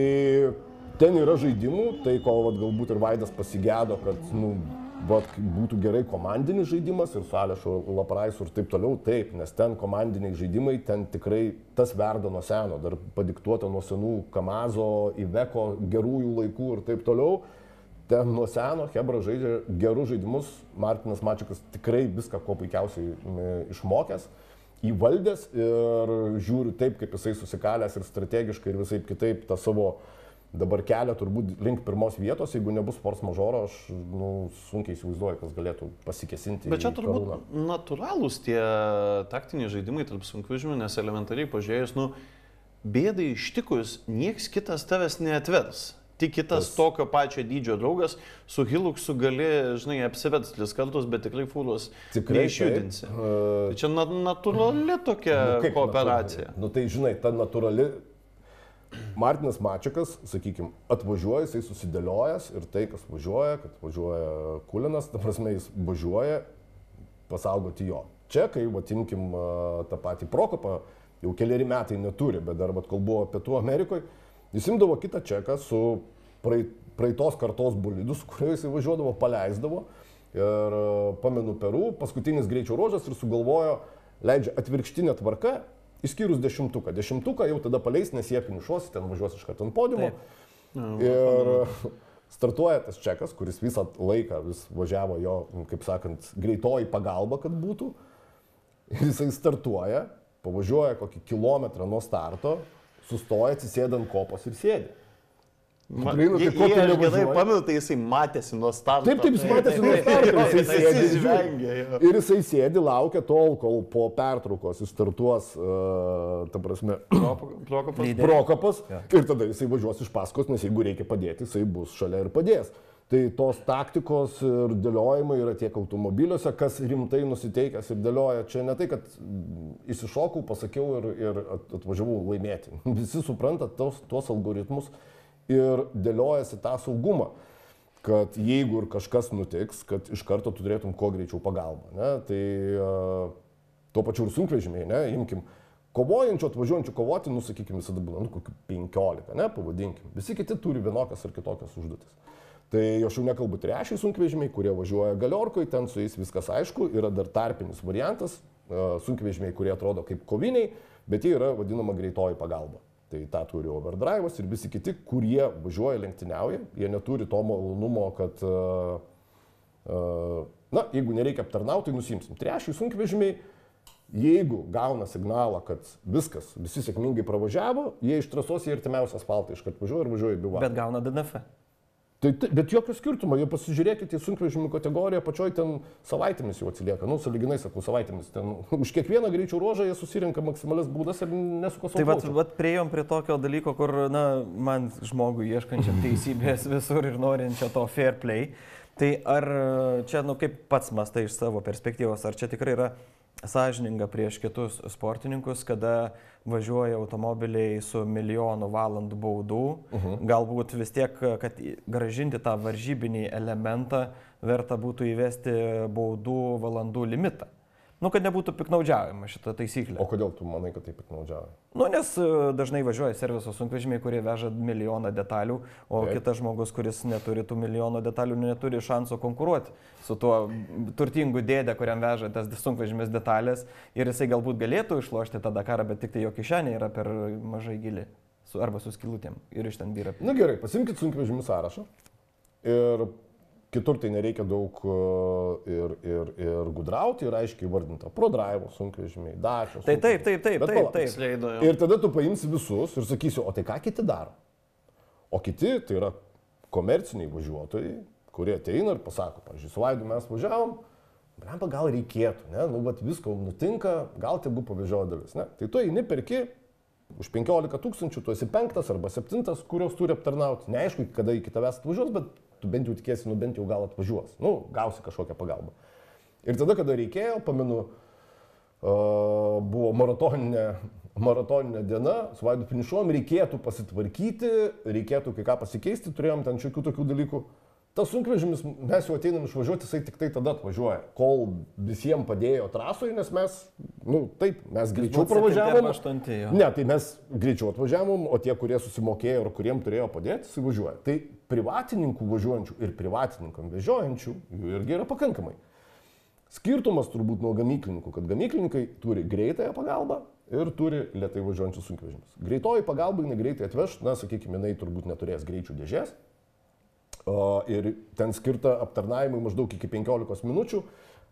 S7: ten yra žaidimų, tai ko galbūt ir Vaidas pasigėdo, kad būtų gerai komandinis žaidimas ir su Alešu Lapraisu ir taip toliau, taip, nes ten komandiniai žaidimai, ten tikrai tas verda nuo seno, dar padiktuota nuo senų Kamazo, Iveko gerųjų laikų ir taip toliau. Ten nuo seno Hebra žaidžia gerus žaidimus, Martinas Mačiukas tikrai viską kuo puikiausiai išmokęs, įvaldęs ir žiūriu taip, kaip jisai susikalęs ir strategiškai ir visai kitaip tą savo dabar kelią turbūt link pirmos vietos, jeigu nebus force majeure, aš sunkiai įsivaizduoju, kas galėtų pasikesinti.
S9: Bet čia turbūt natūralūs tie taktiniai žaidimai tarp sunkvežimių, nes elementariai pažiūrėjus, bėdai ištikus, nieks kitas tavęs neatvers. Tik kitas tokio pačio dydžio draugas su Hiluksu gali, žinai, apsivets 3 kartus, bet tikrai fūros neišjudinsi. Tai čia natūrali tokia kooperacija.
S7: Tai žinai, ta natūrali. Martinas Mačiukas, sakykime, atvažiuoja, jisai susidėliojas ir tai, kas važiuoja, kad važiuoja Kulinas, ta prasme, jis važiuoja pasaugoti jo. Čia, kai imkim tą patį Prokopą, jau keleri metai neturi, bet dar kol buvo Pietų Amerikoje, jis imdavo kitą čeką su praeitos kartos bolidus, kuriuo jis važiuodavo, paleisdavo. Ir pamenu Peru, paskutinis greičio ruožas ir sugalvojo, leidžia atvirkštinę tvarką, išskyrus 10. 10 jau tada paleis, nes jie finišuos, ten važiuos iš karto ant podiumo. Ir startuoja tas čekas, kuris visą laiką vis važiavo jo, kaip sakant, greitoji pagalba, kad būtų. Ir jisai startuoja, pavažiuoja kokį kilometrą nuo starto, sustoja, atsisėda ant kopos ir sėdi.
S9: Jei aš gerai pamenu, tai jisai matėsi nuo starto.
S7: Taip, jis matėsi nuo starto. Ir jisai sėdi, laukia tol, kol po pertraukos jis startuos, ta prasme, Prokopas. Ir tada jisai važiuos iš paskos, nes jeigu reikia padėti, jisai bus šalia ir padės. Tai tos taktikos ir dėliojimai yra tiek automobiliuose, kas rimtai nusiteikęs ir dėlioja. Čia ne tai, kad įsišokau, pasakiau ir atvažiavau laimėti. Visi supranta tuos algoritmus ir dėliojasi tą saugumą, kad jeigu ir kažkas nutiks, kad iš karto tu turėtum kuo greičiau pagalbą. Ne? Tai tuo pačiu ir sunkvežimiai, ne? Imkim, kovojančių, atvažiuojančių kovoti, sakykime, visada būna, kokių 15, ne, pavadinkim. Visi kiti turi vienokias ar kitokias užduotis. Tai aš jau nekalbu trešiai sunkvežimiai, kurie važiuoja galiorkoj, ten su jais viskas aišku, yra dar tarpinis variantas, sunkvežimiai, kurie atrodo kaip koviniai, bet jie yra vadinama greitoji pagalba. Tai tą turi overdrive'as ir visi kiti, kurie važiuoja lenktyniauja, jie neturi to malonumo, kad, jeigu nereikia aptarnauti, tai nusimsim. Trešiai sunkvežimiai, jeigu gauna signalą, kad viskas, visi sėkmingai pravažiavo, jie iš trasos į artimiausią asfaltą iškart važiuoja ir važiuoja į bivouaką.
S6: Bet gauna DNF.
S7: Bet jokio skirtumo, jie pasižiūrėkite į sunkvežimių kategoriją, pačioj ten savaitėmis jau atsilieka, sąlyginai sakau, savaitėmis, ten už kiekvieną greičio ruožą jie susirenka maksimalias būdas ir nesuka savo.
S6: Tai vat priejom prie tokio dalyko, kur, man žmogui ieškančiam teisybės visur ir norinčio to fair play, tai ar čia, kaip pats mastai iš savo perspektyvos, ar čia tikrai yra sąžininga prieš kitus sportininkus, kada važiuoja automobiliai su milijonų valandų baudų. Galbūt vis tiek, kad gražinti tą varžybinį elementą, verta būtų įvesti baudų valandų limitą. Nu, kad nebūtų piknaudžiavimo šitą taisyklę.
S7: O kodėl tu manai, kad tai piknaudžiavai?
S6: Nu, nes dažnai važiuoja serviso sunkvežimiai, kurie veža milijoną detalių, o kitas žmogus, kuris neturi tų milijonų detalių, neturi šanso konkuruoti su tuo turtingu dėdė, kuriam veža tas sunkvežimis detalės ir jisai galbūt galėtų išlošti tą Dakarą, bet tik tai jo kišenė yra per mažai gili arba su skylutėm ir iš ten vyra.
S7: Na gerai, pasimkit sunkvežimių sąrašą ir kitur tai nereikia daug ir gudrauti, ir aiškiai vardinta. ProDrive sunkvežimiai, Dacia.
S6: Taip.
S7: Ir tada tu paimsi visus ir sakysi, o tai ką kiti daro? O kiti tai yra komerciniai važiuotojai, kurie ateina ir pasako, pavyzdžiui, su Vaidu mes važiavom, blemba, gal reikėtų, ne? Nu, bet visko nutinka, gal tegu pavežioja dalis, ne? Tai tu eini perki už 15 000, tu esi 5 arba 7, kurios turi aptarnauti. Neaišku, kada iki tavęs atvažiuos, bet tu bent jau tikėsi, nu bent jau gal atvažiuos. Nu, gausi kažkokią pagalbą. Ir tada, kada reikėjo, pamenu, buvo maratoninė diena, su Vaidu finišuojam, reikėtų pasitvarkyti, reikėtų kai ką pasikeisti, turėjom ten šiokių tokių dalykų. Tas sunkvežimis, mes jau ateinam išvažiuoti, jisai tik tai tada atvažiuoja, kol visiems padėjo trasoje, nes mes, nu taip, mes greičiau pravažiavom. Ne, tai mes greičiau atvažiavom, o tie, kurie susimokėjo ir kuriem turėjo padėti, jisai važiuoja. Tai privatininkų važiuojančių ir privatininkam vežiojančių jų irgi yra pakankamai. Skirtumas turbūt nuo gamyklininkų, kad gamyklininkai turi greitąją pagalbą ir turi lėtai važiuojančius sunkvežimius. Greitoji pagalba, jinai greitai atveš, na, sakykime, jinai turbūt neturės greičių dėžės. Ir ten skirta aptarnavimui maždaug iki 15 minučių,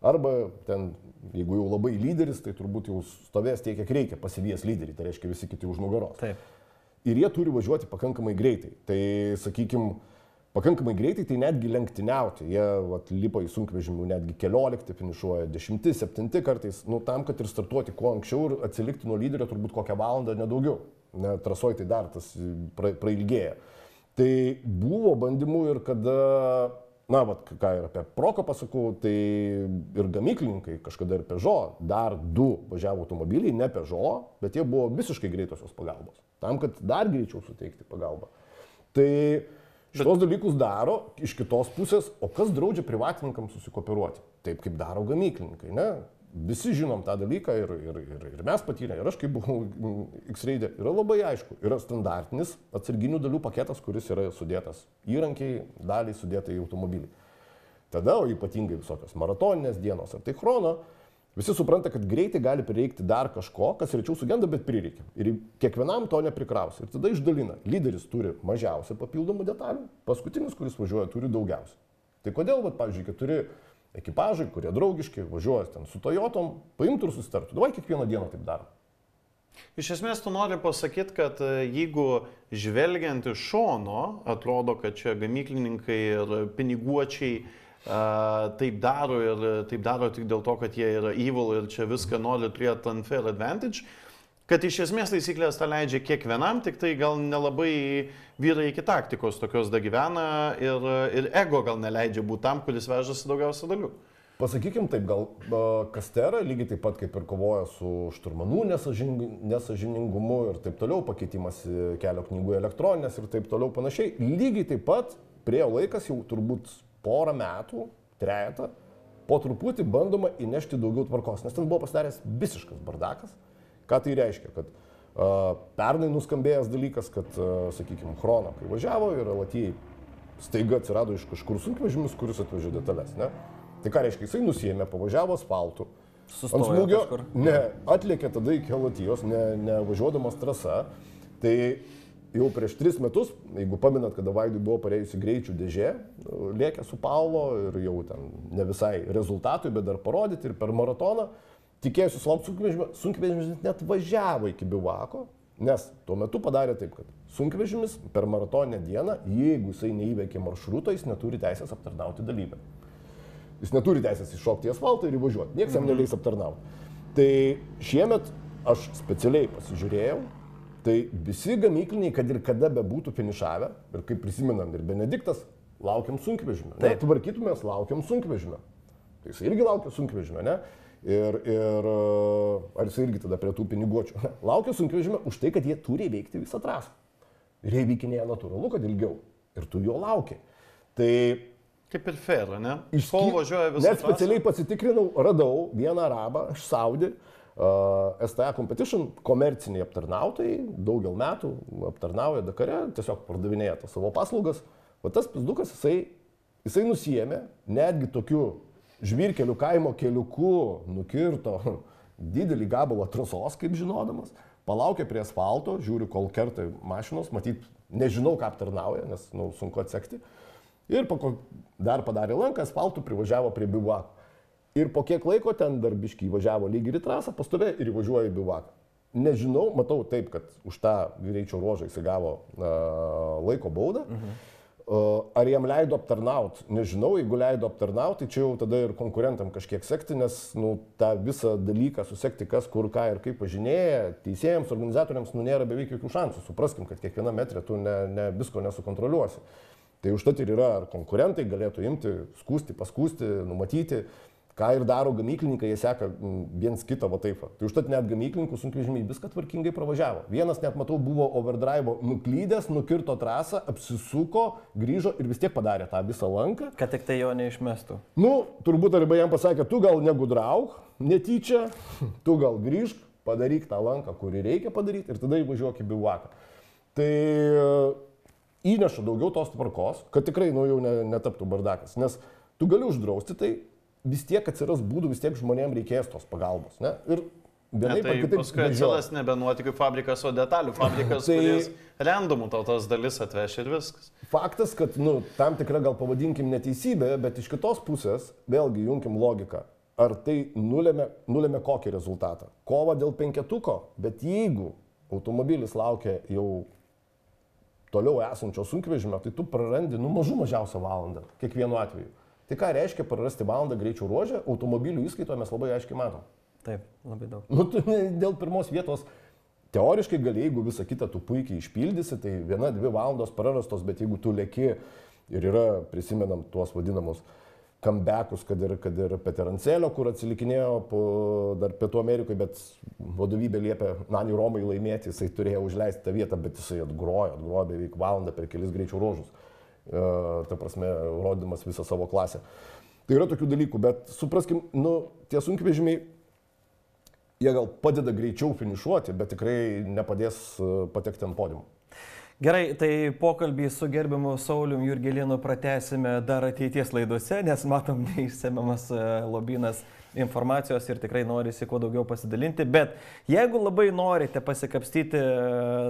S7: arba ten, jeigu jau labai lyderis, tai turbūt jau stovės tiek, kiek reikia, pasivies lyderį, tai reiškia visi kiti už nugaros.
S6: Taip.
S7: Ir jie turi važiuoti pakankamai greitai. Tai, sakykime, pakankamai greitai, tai netgi lenktyniauti. Jie lipa į sunkvežimių, netgi 14 finišuoja, 10, 7 kartais, nu, tam, kad ir startuoti kuo anksčiau ir atsilikti nuo lyderio turbūt kokią valandą, nedaugiau. Trasoj tai dar tas prailgėja. Tai buvo bandymų ir kada, na, ką ir apie Proko pasakau, tai ir gamyklininkai, kažkada ir Peugeot, dar 2 važiavo automobiliai, ne Peugeot, bet jie buvo visiškai greitosios pagalbos, tam, kad dar greičiau suteikti pagalbą. Tai šitos dalykus daro iš kitos pusės, o kas draudžia privatininkams susikooperuoti? Taip kaip daro gamyklininkai, ne? Visi žinom tą dalyką ir mes patyrėme, ir aš kaip buvau X-Raidė, yra labai aišku, yra standartinis atsarginių dalių paketas, kuris yra sudėtas įrankiai, daliai sudėta į automobilį. Tada, o ypatingai visokios maratoninės dienos ar tai chrono, visi supranta, kad greitai gali prireikti dar kažko, kas rečiau sugenda, bet prireikia. Ir kiekvienam to neprikrausia. Ir tada išdalina. Lyderis turi mažiausiai papildomų detalių, paskutinis, kuris važiuoja, turi daugiausiai. Tai kodėl, pavyzdžiui, 4 ekipažai, kurie draugiški, važiuoja ten su Toyotom, paimtų ir susitartų. Davai kiekvieną dieną taip daro.
S9: Iš esmės, tu nori pasakyti, kad jeigu žvelgiant iš šono, atrodo, kad čia gamyklininkai ir piniguočiai taip daro tik dėl to, kad jie yra evil ir čia viską nori turėti unfair advantage, kad iš esmės taisyklės tą leidžia kiekvienam, tik tai gal nelabai vyrai iki taktikos tokios dagyvena ir ego gal neleidžia būti tam, kuris vežasi daugiausia dalių.
S7: Pasakykim taip, gal Kastera lygiai taip pat kaip ir kovoja su šturmanų nesažiningumu ir taip toliau, pakeitimas kelio knygų elektroninės ir taip toliau panašiai. Lygiai taip pat priėjo laikas jau turbūt porą metų, 3, po truputį bandoma įnešti daugiau tvarkos, nes ten buvo pasidaręs visiškas bardakas. Ką tai reiškia? Kad pernai nuskambėjęs dalykas, kad, sakykime, chrono, kai važiavo ir Latijai staiga atsirado iš kažkur sunkvežimis, kuris atvežė detalės, ne? Tai ką reiškia? Jisai nusijėmė, pavažiavo asfaltų, ant smūgio, atlėkė tada iki Latijos, nevažiuodamas trasa. Tai jau prieš 3 metus, jeigu paminat, kada Vaidui buvo parėjusi greičių dėžė, lėkė su Paulo ir jau ten ne visai rezultatui, bet dar parodyti ir per maratoną, tikėjusi sulaukti sunkvežimis net važiavo iki bivako, nes tuo metu padarė taip, kad sunkvežimis per maratoninę dieną, jeigu jisai neįveikė maršrutą, jis neturi teisės aptarnauti dalyvę. Jis neturi teisės iššokti į asfaltą ir įvažiuoti, niekas jam neleis aptarnauti. Tai šiemet aš specialiai pasižiūrėjau, tai visi gamykliniai, kad ir kada bebūtų finišavę, ir kaip prisimenam ir Benediktas, laukiam sunkvežimio. Tvarkytumės, laukiam sunkvežimio. Tai jis irgi laukia sunkvežimio, ne? Ir ar jis irgi tada prie tų piniguočių. Laukia sunkvežimio už tai, kad jie turi įveikti visą trasą. Ir jie įveikinėja natūralu, kad ilgiau. Ir tu jo lauki. Tai
S9: kaip ir fair, ne? Kol važiuoja visą
S7: net specialiai pasitikrinau, radau vieną arabą iš Saudi, STA Competition, komerciniai aptarnautojai, daugel metų aptarnauja Dakare, tiesiog pardavinėja tas savo paslaugas. O tas pizdukas, jisai nusijėmė, netgi tokiu žvyrkelių kaimo keliuku nukirto didelį gabalą trasos, kaip žinodamas, palaukė prie asfalto, žiūri, kol kerta mašinos, matyt, nežinau, ką aptarnauja, nes sunku atsekti. Ir dar padarė lanką, asfaltų privažiavo prie bivako. Ir po kiek laiko ten dar biškį įvažiavo lygiai į trasą, pastovė ir įvažiuoja į bivaką. Nežinau, matau taip, kad už tą greičio ruožą jis gavo laiko baudą. Ar jam leido aptarnauti? Nežinau, jeigu leido aptarnauti, tai čia jau tada ir konkurentam kažkiek sekti, nes tą visą dalyką susekti, kas, kur, ką ir kaip važinėja, teisėjams, organizatoriams nėra beveik jokių šansų. Supraskim, kad kiekviena metrė tu visko nesukontroliuosi. Tai užtat ir yra, ar konkurentai galėtų imti, skūsti, paskūsti, numatyti, ką ir daro gamyklininkai, jie seka viens kitą va taip. Tai užtat net gamyklininkų sunkvežimiai viską tvarkingai pravažiavo. Vienas net, matau, buvo overdrive nuklydęs, nukirto trasą, apsisuko, grįžo ir vis tiek padarė tą visą lanką.
S6: Kad tik tai jo neišmestų.
S7: Turbūt arba jam pasakė, tu gal negudrauk, netyčia, tu gal grįžk, padaryk tą lanką, kurį reikia padaryti ir tada įvažiuok į bivaką. Tai įneša daugiau tos tvarkos, kad tikrai jau netaptų bardakas, nes tu gali uždrausti, tai vis tiek atsiras būdų, vis tiek žmonėms reikės tos pagalbos. Ne? Ir vienaip ar kitaip
S9: paskui atsiras nebe nuotykių fabrikas, o detalių fabrikas, kuris randomų tau tas dalis atveš ir viskas.
S7: Faktas, kad tam tikra gal pavadinkim neteisybė, bet iš kitos pusės, vėlgi junkim logiką, ar tai nulėmė kokį rezultatą. Kova dėl penketuko, bet jeigu automobilis laukia jau toliau esančio sunkvežimio, tai tu prarandi mažiausią valandą kiekvienu atveju. Tai ką reiškia prarasti valandą greičio ruože, automobilių įskaitoje mes labai aiškiai matom.
S6: Taip, labai daug.
S7: Tu dėl pirmos vietos teoriškai gali, jeigu visą kitą tu puikiai išpildysi, tai 1-2 valandos prarastos, bet jeigu tu leki ir yra, prisimenam tuos vadinamus comebackus, kad ir Peter Ancelio, kur atsilikinėjo dar Pietų Amerikoje, bet vadovybė liepė Nani Romai laimėti, jisai turėjo užleisti tą vietą, bet jisai atgrojo beveik valandą per kelis greičio ruožus. Ta prasme, rodymas visą savo klasę. Tai yra tokių dalykų, bet supraskim, tie sunkvežimiai, jie gal padeda greičiau finišuoti, bet tikrai nepadės patekti ant podiumų.
S6: Gerai, tai pokalbį su gerbiamu Saulium Jurgelėnu pratęsime dar ateities laidose, nes matom neišsemiamas lobynas informacijos ir tikrai norisi kuo daugiau pasidalinti, bet jeigu labai norite pasikapstyti,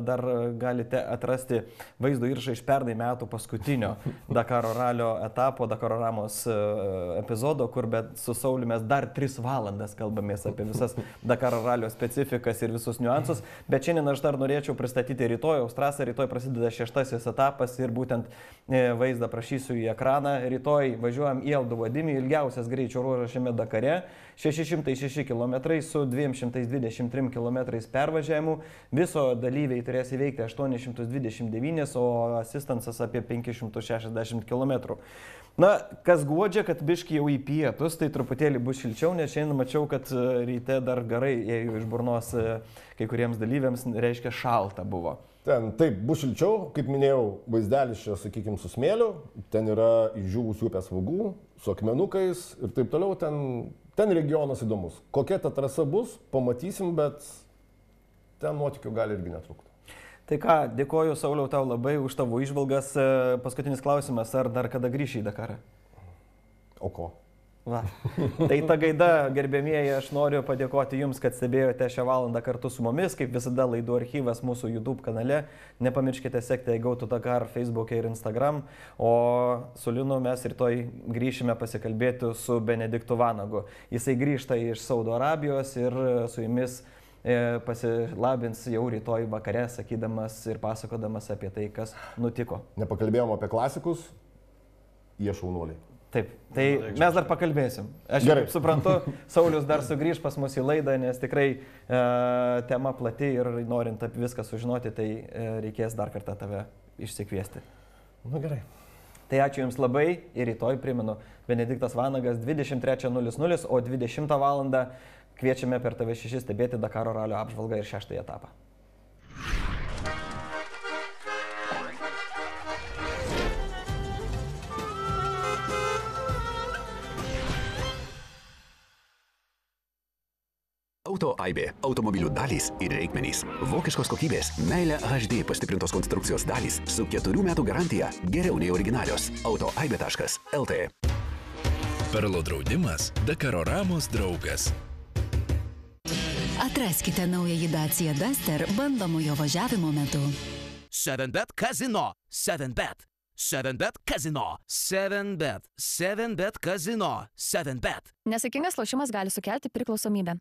S6: dar galite atrasti vaizdo įrašą iš pernai metų paskutinio Dakaro ralio etapo, Dakaro Ramos epizodo, kur su Sauliu mes dar 3 valandas kalbamės apie visas Dakaro ralio specifikas ir visus niuansus, bet šiandien aš dar norėčiau pristatyti rytojaus trasą, rytoj prasideda 6 etapas ir būtent vaizdą prašysiu į ekraną. Rytoj važiuojam į Elduvadimį, ilgiausias greičio ruožas šiame Dakare, 606 km su 223 km pervažiavimu. Viso dalyviai turės įveikti 829, o asistansas apie 560 km. Na, kas guodžia, kad biški jau į pietus, tai truputėlį bus šilčiau, nes šiandien mačiau, kad ryte dar garai ėjo iš burnos kai kuriems dalyviams, reiškia šalta buvo.
S7: Ten taip, bus šilčiau, kaip minėjau, vaizdelis čia, sakykime, su smėliu, ten yra išžuvusių upės vagų, su akmenukais ir taip toliau, ten regionas įdomus. Kokia ta trasa bus, pamatysim, bet ten nuotykių gali irgi netrūkti.
S6: Tai ką, dėkoju Sauliau tau labai už tavo įžvalgas. Paskutinis klausimas, ar dar kada grįši į Dakarą?
S7: O ko?
S6: Va. Tai ta gaida, gerbėmieji, aš noriu padėkoti Jums, kad stebėjote šią valandą kartu su mumis. Kaip visada, laidų archyvas mūsų YouTube kanale. Nepamirškite sekti Go to Dakar Facebook'e ir Instagram. O su Linu mes rytoj grįšime pasikalbėti su Benediktu Vanagu. Jisai grįžta iš Saudo Arabijos ir su Jumis pasilabins jau rytoj vakare, sakydamas ir pasakodamas apie tai, kas nutiko.
S7: Nepakalbėjom apie klasikus, jie šaunuoliai.
S6: Taip, tai mes dar pakalbėsim. Aš kaip suprantu, Saulius dar sugrįž pas mus į laidą, nes tikrai tema plati ir norint apie viską sužinoti, tai reikės dar kartą tave išsikviesti.
S7: Na gerai.
S6: Tai ačiū Jums labai ir rytoj primenu Benediktas Vanagas 23:00, o 20 val. Kviečiame per TV6 stebėti Dakaro ralio apžvalgą ir 6-ąjį etapą.
S3: Auto Aibė. Automobilių dalys ir reikmenys. Vokiškos kokybės. Meilė HD pastiprintos konstrukcijos dalys su 4 metų garantija. Geriau nei originalios. Autoaibė.lt.
S4: Perlo draudimas – Dakaro Ramos draugas.
S5: Atraskite naująjį Dacia Duster bandomojo važiavimo metu.
S1: 7bet Casino. 7bet. 7bet Casino. 7bet. 7bet Casino. 7bet.
S2: Nesaikingas lošimas gali sukelti priklausomybę.